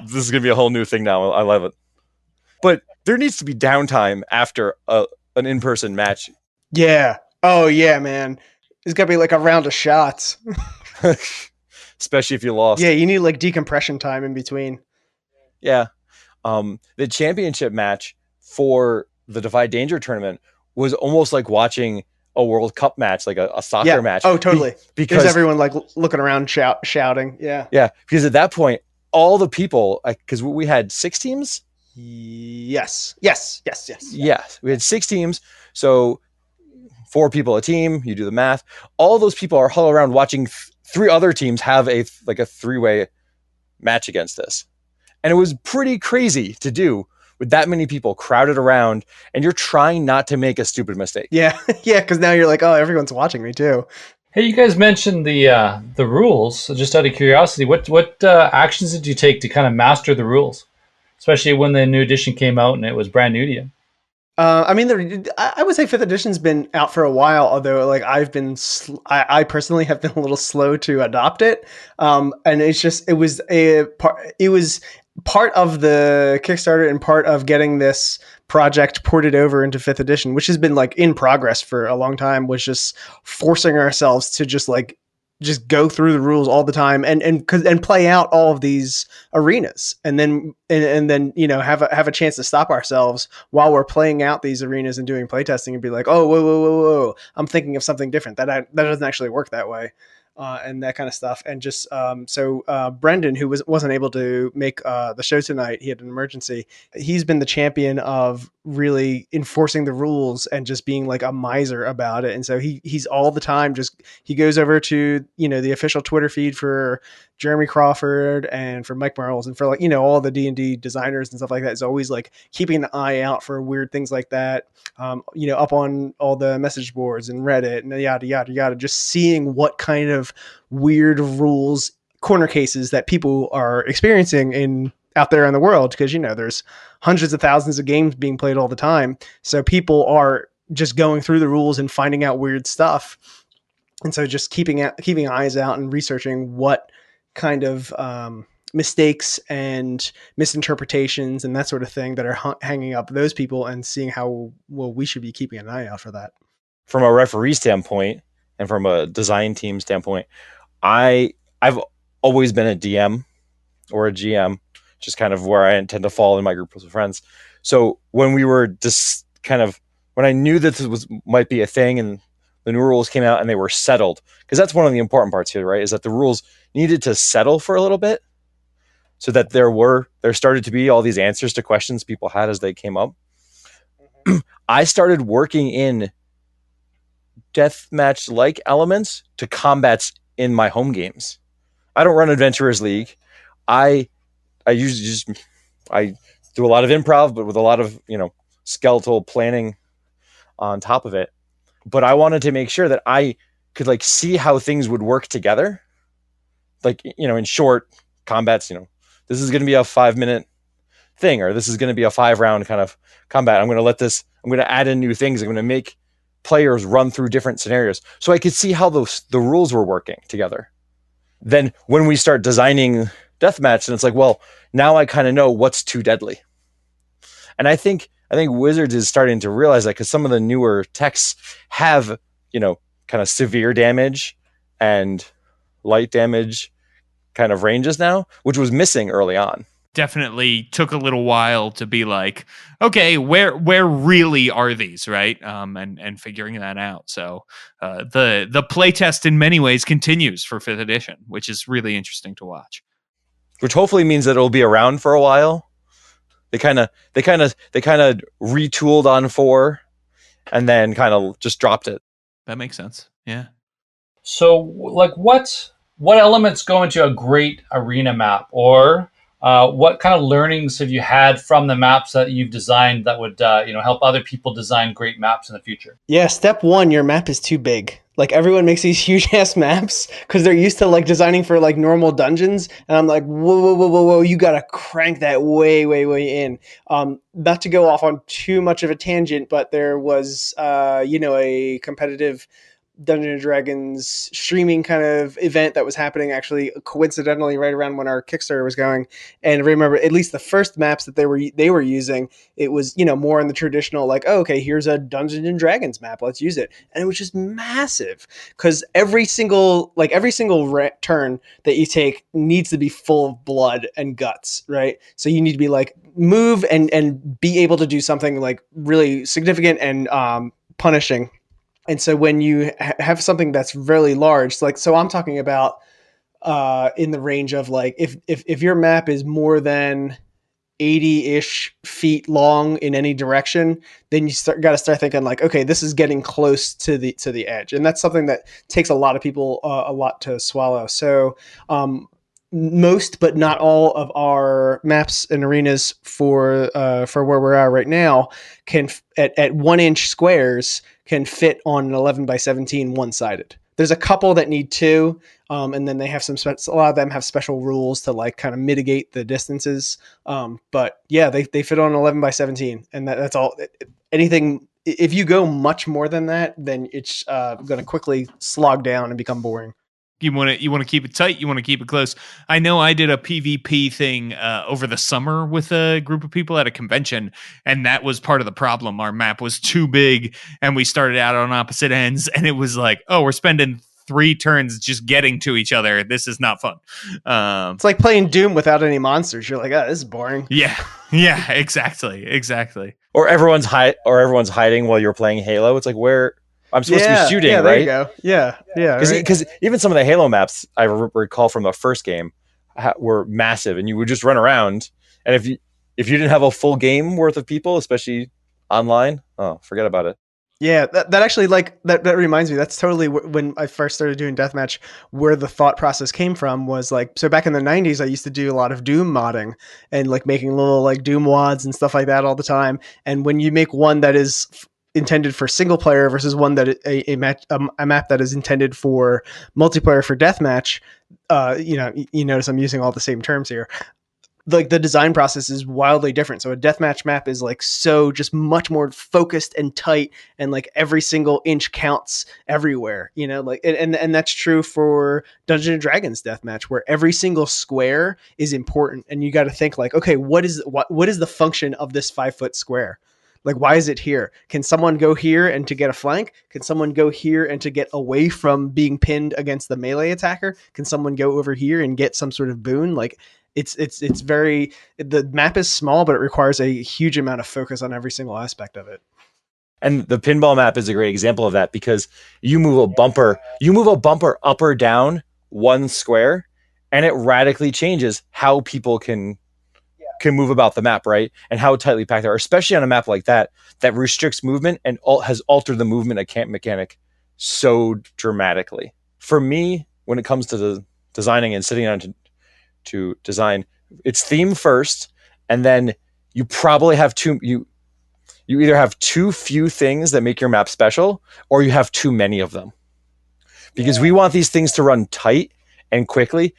this is going to be a whole new thing now. I love it. But there needs to be downtime after an in-person match. Yeah. Oh, yeah, man. There's got to be like a round of shots. Especially if you lost. Yeah, you need like decompression time in between. Yeah. The championship match for the Defy Danger tournament was almost like watching a World Cup match, like a soccer match. Oh, totally. Because there's everyone like looking around shouting. Yeah. Yeah. Because at that point, all the people, because we had 6 teams. Yes. Yes. We had 6 teams. So 4 people a team, you do the math. All those people are huddled around watching 3 other teams have a 3-way match against us. And it was pretty crazy to do with that many people crowded around, and you're trying not to make a stupid mistake. Yeah. Yeah. Because now you're like, oh, everyone's watching me too. Hey, you guys mentioned the rules. So just out of curiosity, what actions did you take to kind of master the rules, especially when the new edition came out and it was brand new to you? I mean, I would say 5th edition's been out for a while, although like I've been, I personally have been a little slow to adopt it. And it's just, it was part of the Kickstarter and part of getting this project ported over into 5th edition, which has been like in progress for a long time, was just forcing ourselves to just go through the rules all the time and play out all of these arenas and then have a chance to stop ourselves while we're playing out these arenas and doing playtesting and be like, oh, whoa, I'm thinking of something different that doesn't actually work that way. And that kind of stuff. And just so Brendan, who wasn't able to make the show tonight, he had an emergency. He's been the champion of really enforcing the rules and just being like a miser about it. And so he's all the time he goes over to the official Twitter feed for Jeremy Crawford and for Mike Marles and for all the D&D designers and stuff like that. Is always like keeping an eye out for weird things like that. Up on all the message boards and Reddit and yada yada yada, just seeing what kind of weird rules corner cases that people are experiencing out there in the world, because there's hundreds of thousands of games being played all the time, so people are just going through the rules and finding out weird stuff. And so just keeping eyes out and researching what kind of mistakes and misinterpretations and that sort of thing that are hanging up those people, and seeing how well we should be keeping an eye out for that. From a referee standpoint and from a design team standpoint, I've always been a DM or a GM, just kind of where I intend to fall in my group of friends. So when we were just when I knew that this might be a thing and the new rules came out and they were settled, because that's one of the important parts here, right? Is that the rules needed to settle for a little bit, so that there started to be all these answers to questions people had as they came up. I started working in deathmatch-like elements to combats in my home games. I don't run Adventurers League. I usually I do a lot of improv, but with a lot of skeletal planning on top of it. But I wanted to make sure that I could see how things would work together, in short combats. This is going to be a 5-minute thing, or this is going to be a 5-round kind of combat. I'm going to add in new things. I'm going to make players run through different scenarios so I could see how the rules were working together. Then when we start designing deathmatch, and it's like, well, now I kind of know what's too deadly. And I think Wizards is starting to realize that, because some of the newer techs have, kind of severe damage and light damage kind of ranges now, which was missing early on. Definitely took a little while to be like, okay, where really are these, right? And figuring that out. So the playtest in many ways continues for 5th edition, which is really interesting to watch. Which hopefully means that it'll be around for a while. They kind of retooled on 4, and then kind of just dropped it. That makes sense. Yeah. So, what elements go into a great arena map, or What kind of learnings have you had from the maps that you've designed that would help other people design great maps in the future? Yeah, step one, your map is too big. Like everyone makes these huge ass maps because they're used to like designing for like normal dungeons, and I'm like, whoa, whoa, whoa, whoa, whoa, you gotta crank that way, way, way in. Not to go off on too much of a tangent, but there was, a competitive Dungeons and Dragons streaming kind of event that was happening actually coincidentally right around when our Kickstarter was going. And remember, at least the first maps that they were using, it was more in the traditional like, oh, okay, here's a Dungeons and Dragons map, let's use it. And it was just massive because every single turn that you take needs to be full of blood and guts, right? So you need to be like move and be able to do something like really significant and punishing. And so when you have something that's really large, like, so I'm talking about in the range of like, if your map is more than 80-ish feet long in any direction, then you got to start thinking like, okay, this is getting close to the edge. And that's something that takes a lot of people a lot to swallow. So most, but not all of our maps and arenas for where we're at right now can at 1-inch squares can fit on an 11 by 17 one-sided. There's a couple that need two, and then they have a lot of them have special rules to like kind of mitigate the distances. But yeah, they fit on 11 by 17, and that's all. Anything if you go much more than that, then it's going to quickly slog down and become boring. You want to keep it tight. You want to keep it close. I know I did a PvP thing over the summer with a group of people at a convention, and that was part of the problem. Our map was too big, and we started out on opposite ends, and it was like, oh, we're spending 3 turns just getting to each other. This is not fun. It's like playing Doom without any monsters. You're like, oh, this is boring. Yeah, exactly. Or everyone's hiding while you're playing Halo. It's like where I'm supposed to be shooting, yeah, there right? You go. Yeah. Because even some of the Halo maps I recall from the first game were massive, and you would just run around. And if you didn't have a full game worth of people, especially online, oh, forget about it. Yeah, that actually that reminds me. That's totally when I first started doing Deathmatch, where the thought process came from was like, so back in the 90s, I used to do a lot of Doom modding and like making little like Doom wads and stuff like that all the time. And when you make one that is intended for single player versus one that a map that is intended for multiplayer for deathmatch, you notice I'm using all the same terms here. Like the design process is wildly different. So a deathmatch map is like so just much more focused and tight, and like every single inch counts everywhere. Like and that's true for Dungeons and Dragons deathmatch, where every single square is important, and you got to think like, okay, what is the function of this 5-foot square? Like, why is it here? Can someone go here and to get a flank? Can someone go here and to get away from being pinned against the melee attacker? Can someone go over here and get some sort of boon? Like, the map is small, but it requires a huge amount of focus on every single aspect of it. And the pinball map is a great example of that, because you move a bumper up or down one square, and it radically changes how people can move about the map, right? And how tightly packed they are, especially on a map like that restricts movement and has altered the movement mechanic so dramatically. For me, when it comes to the designing and sitting down to design, it's theme first, and then you probably have you either have too few things that make your map special, or you have too many of them. Because we want these things to run tight and quickly.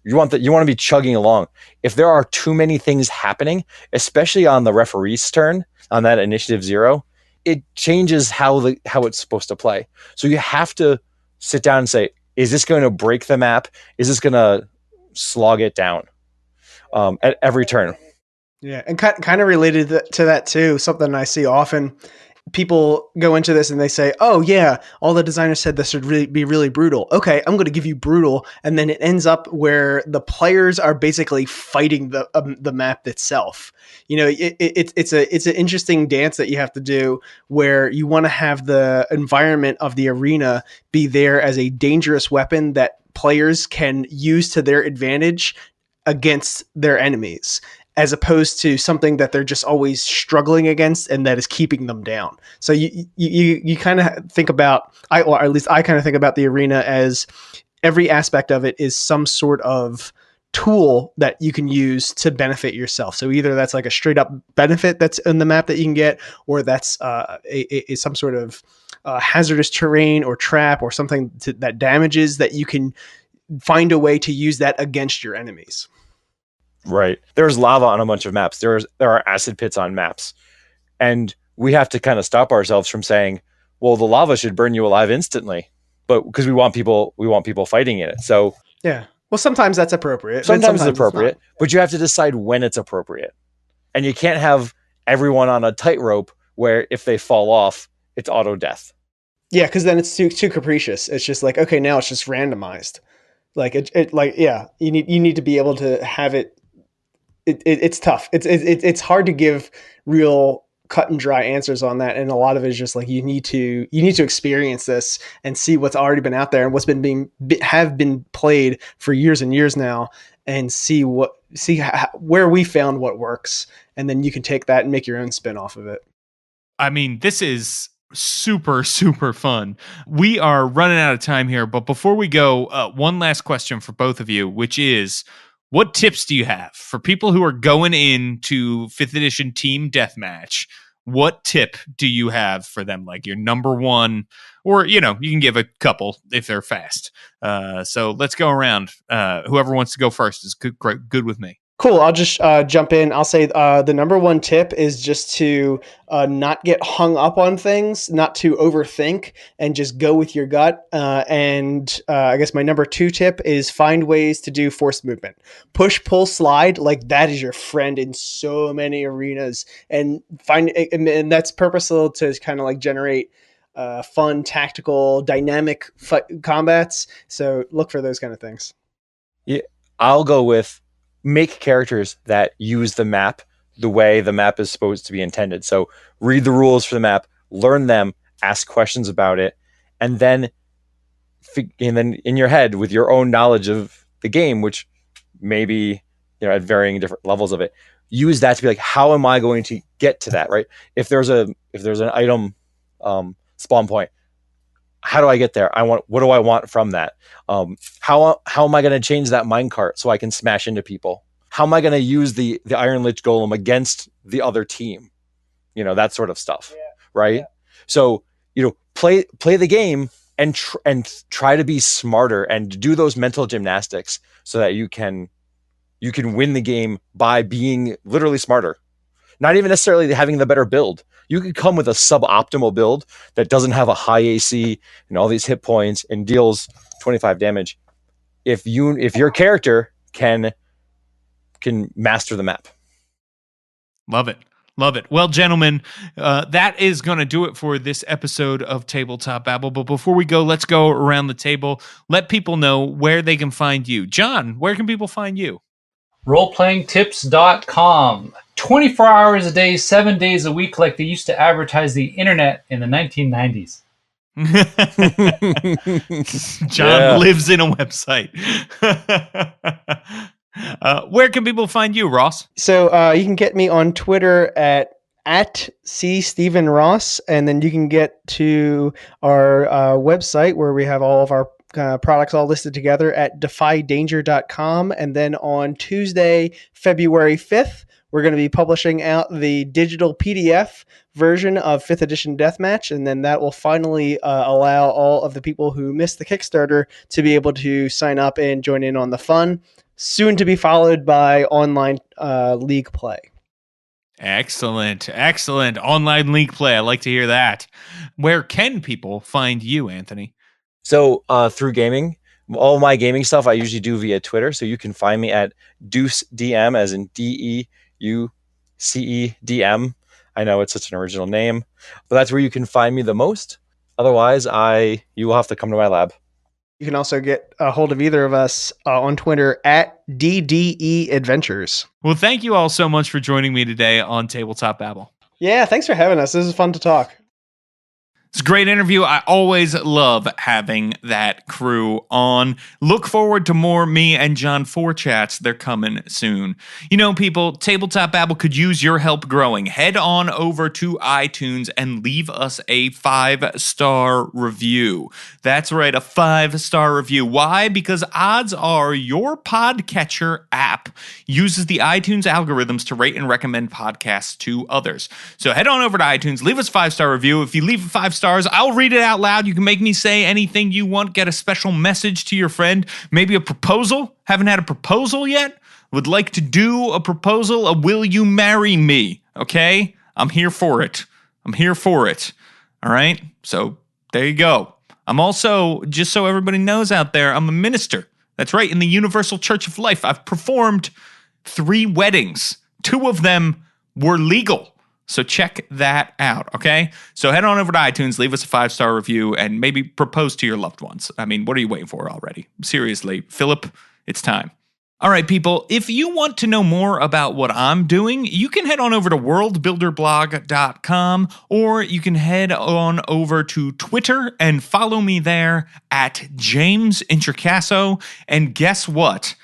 You want to be chugging along. If there are too many things happening, especially on the referee's turn, on that initiative 0, it changes how it's supposed to play. So you have to sit down and say, is this going to break the map? Is this going to slog it down at every turn? Yeah, and kind of related to that too, something I see often. People go into this and they say, oh yeah, all the designers said this should really be really brutal. Okay, I'm going to give you brutal. And then it ends up where the players are basically fighting the map itself. It's an interesting dance that you have to do, where you want to have the environment of the arena be there as a dangerous weapon that players can use to their advantage against their enemies, as opposed to something that they're just always struggling against and that is keeping them down. So you kind of think about, or at least I kind of think about the arena as every aspect of it is some sort of tool that you can use to benefit yourself. So either that's like a straight up benefit that's in the map that you can get, or that's some sort of hazardous terrain or trap or something that damages that you can find a way to use that against your enemies. Right. There's lava on a bunch of maps. There are acid pits on maps. And we have to kind of stop ourselves from saying, well, the lava should burn you alive instantly. But because we want people fighting in it. So yeah. Well, sometimes that's appropriate. Sometimes it's appropriate, but you have to decide when it's appropriate. And you can't have everyone on a tightrope where if they fall off, it's auto death. Yeah, because then it's too capricious. It's just like, okay, now it's just randomized. Like you need to be able to have it. It's tough. It's hard to give real cut and dry answers on that, and a lot of it is just like you need to experience this and see what's already been out there and what's been played for years and years now, and see where we found what works, and then you can take that and make your own spin off of it. I mean, this is super, super fun. We are running out of time here, but before we go, one last question for both of you, which is, what tips do you have for people who are going into 5th edition Team Deathmatch? What tip do you have for them? Like your number one, or, you can give a couple if they're fast. So let's go around. Whoever wants to go first is good with me. Cool. I'll just jump in. I'll say the number one tip is just to not get hung up on things, not to overthink, and just go with your gut. And I guess my number two tip is find ways to do forced movement. Push, pull, slide. Like that is your friend in so many arenas. And and that's purposeful to kind of like generate fun, tactical, dynamic combats. So look for those kind of things. Yeah, I'll go with make characters that use the map the way the map is supposed to be intended. So read the rules for the map, learn them, ask questions about it, and then in your head with your own knowledge of the game, which maybe at varying different levels of it, use that to be like, how am I going to get to that? Right? If there's an item spawn point, how do I get there? What do I want from that? How am I going to change that minecart so I can smash into people? How am I going to use the Iron Lich Golem against the other team? That sort of stuff, right? Yeah. So play the game and try to be smarter and do those mental gymnastics so that you can win the game by being literally smarter. Not even necessarily having the better build. You could come with a suboptimal build that doesn't have a high AC and all these hit points and deals 25 damage. If your character can master the map. Love it. Love it. Well, gentlemen, that is going to do it for this episode of Tabletop Babble. But before we go, let's go around the table. Let people know where they can find you. John, where can people find you? Roleplayingtips.com. 24 hours a day, 7 days a week, like they used to advertise the internet in the 1990s. John lives in a website. Where can people find you, Ross? So you can get me on Twitter at @CStephenRoss, and then you can get to our website where we have all of our products all listed together at defydanger.com. And then on Tuesday, February 5th, we're going to be publishing out the digital PDF version of 5th edition Deathmatch. And then that will finally allow all of the people who missed the Kickstarter to be able to sign up and join in on the fun, soon to be followed by online league play. Excellent. Online league play. I like to hear that. Where can people find you, Anthony? So through gaming, all my gaming stuff I usually do via Twitter. So you can find me at DeuceDM, as in DEUCEDM. I know it's such an original name, but that's where you can find me the most. Otherwise, you will have to come to my lab. You can also get a hold of either of us on Twitter at DDE Adventures. Well, thank you all so much for joining me today on Tabletop Babble. Yeah, thanks for having us. This is fun to talk. It's a great interview. I always love having that crew on. Look forward to more me and John 4 chats. They're coming soon. You know, people, Tabletop Babble could use your help growing. Head on over to iTunes and leave us a 5-star review. That's right, a 5-star review. Why? Because odds are your podcatcher app uses the iTunes algorithms to rate and recommend podcasts to others. So head on over to iTunes, leave us a 5-star review. If you leave a 5 stars, I'll read it out loud. You can make me say anything you want, get a special message to your friend, maybe a proposal. Haven't had a proposal yet? Would like to do a proposal, a will you marry me? Okay? I'm here for it. All right? So there you go. I'm also, just so everybody knows out there, I'm a minister. That's right, in the Universal Church of Life. I've performed 3 weddings. 2 of them were legal. So check that out, okay? So head on over to iTunes, leave us a 5-star review, and maybe propose to your loved ones. I mean, what are you waiting for already? Seriously, Philip, it's time. All right, people, if you want to know more about what I'm doing, you can head on over to worldbuilderblog.com, or you can head on over to Twitter and follow me there at James Introcaso. And guess what?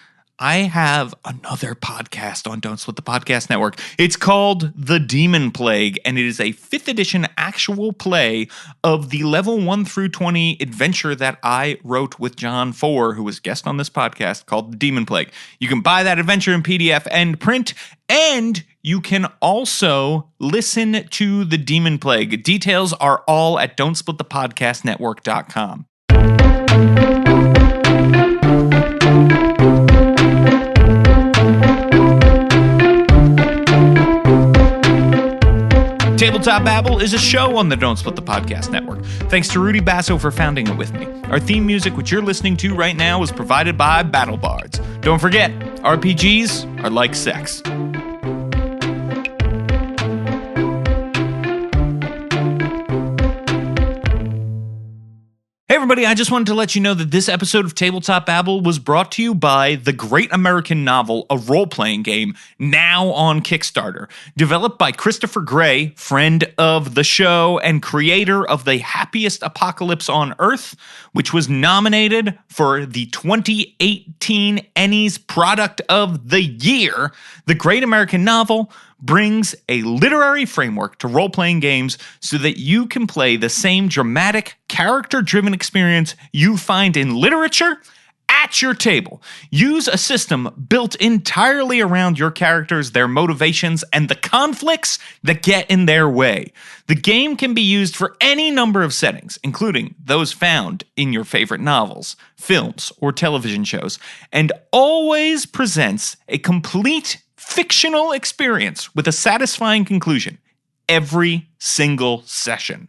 I have another podcast on Don't Split the Podcast Network. It's called The Demon Plague, and it is a 5th edition actual play of the level 1 through 20 adventure that I wrote with John 4, who was guest on this podcast, called The Demon Plague. You can buy that adventure in PDF and print, and you can also listen to The Demon Plague. Details are all at don'tsplitthepodcastnetwork.com. Tabletop Babble is a show on the Don't Split the Podcast Network. Thanks to Rudy Basso for founding it with me. Our theme music, which you're listening to right now, is provided by Battle Bards. Don't forget, RPGs are like sex. Hey everybody, I just wanted to let you know that this episode of Tabletop Babble was brought to you by The Great American Novel, a role-playing game, now on Kickstarter. Developed by Christopher Gray, friend of the show and creator of The Happiest Apocalypse on Earth, which was nominated for the 2018 Ennies Product of the Year. The Great American Novel brings a literary framework to role-playing games so that you can play the same dramatic, character-driven experience you find in literature at your table. Use a system built entirely around your characters, their motivations, and the conflicts that get in their way. The game can be used for any number of settings, including those found in your favorite novels, films, or television shows, and always presents a complete fictional experience with a satisfying conclusion every single session.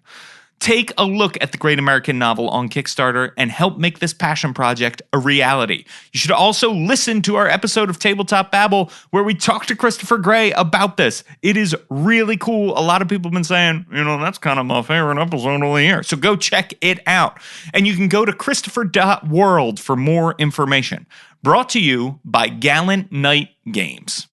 Take a look at The Great American Novel on Kickstarter and help make this passion project a reality. You should also listen to our episode of Tabletop Babble where we talked to Christopher Gray about this. It is really cool. A lot of people have been saying, that's kind of my favorite episode of the year. So go check it out. And you can go to christopher.world for more information. Brought to you by Gallant Knight Games.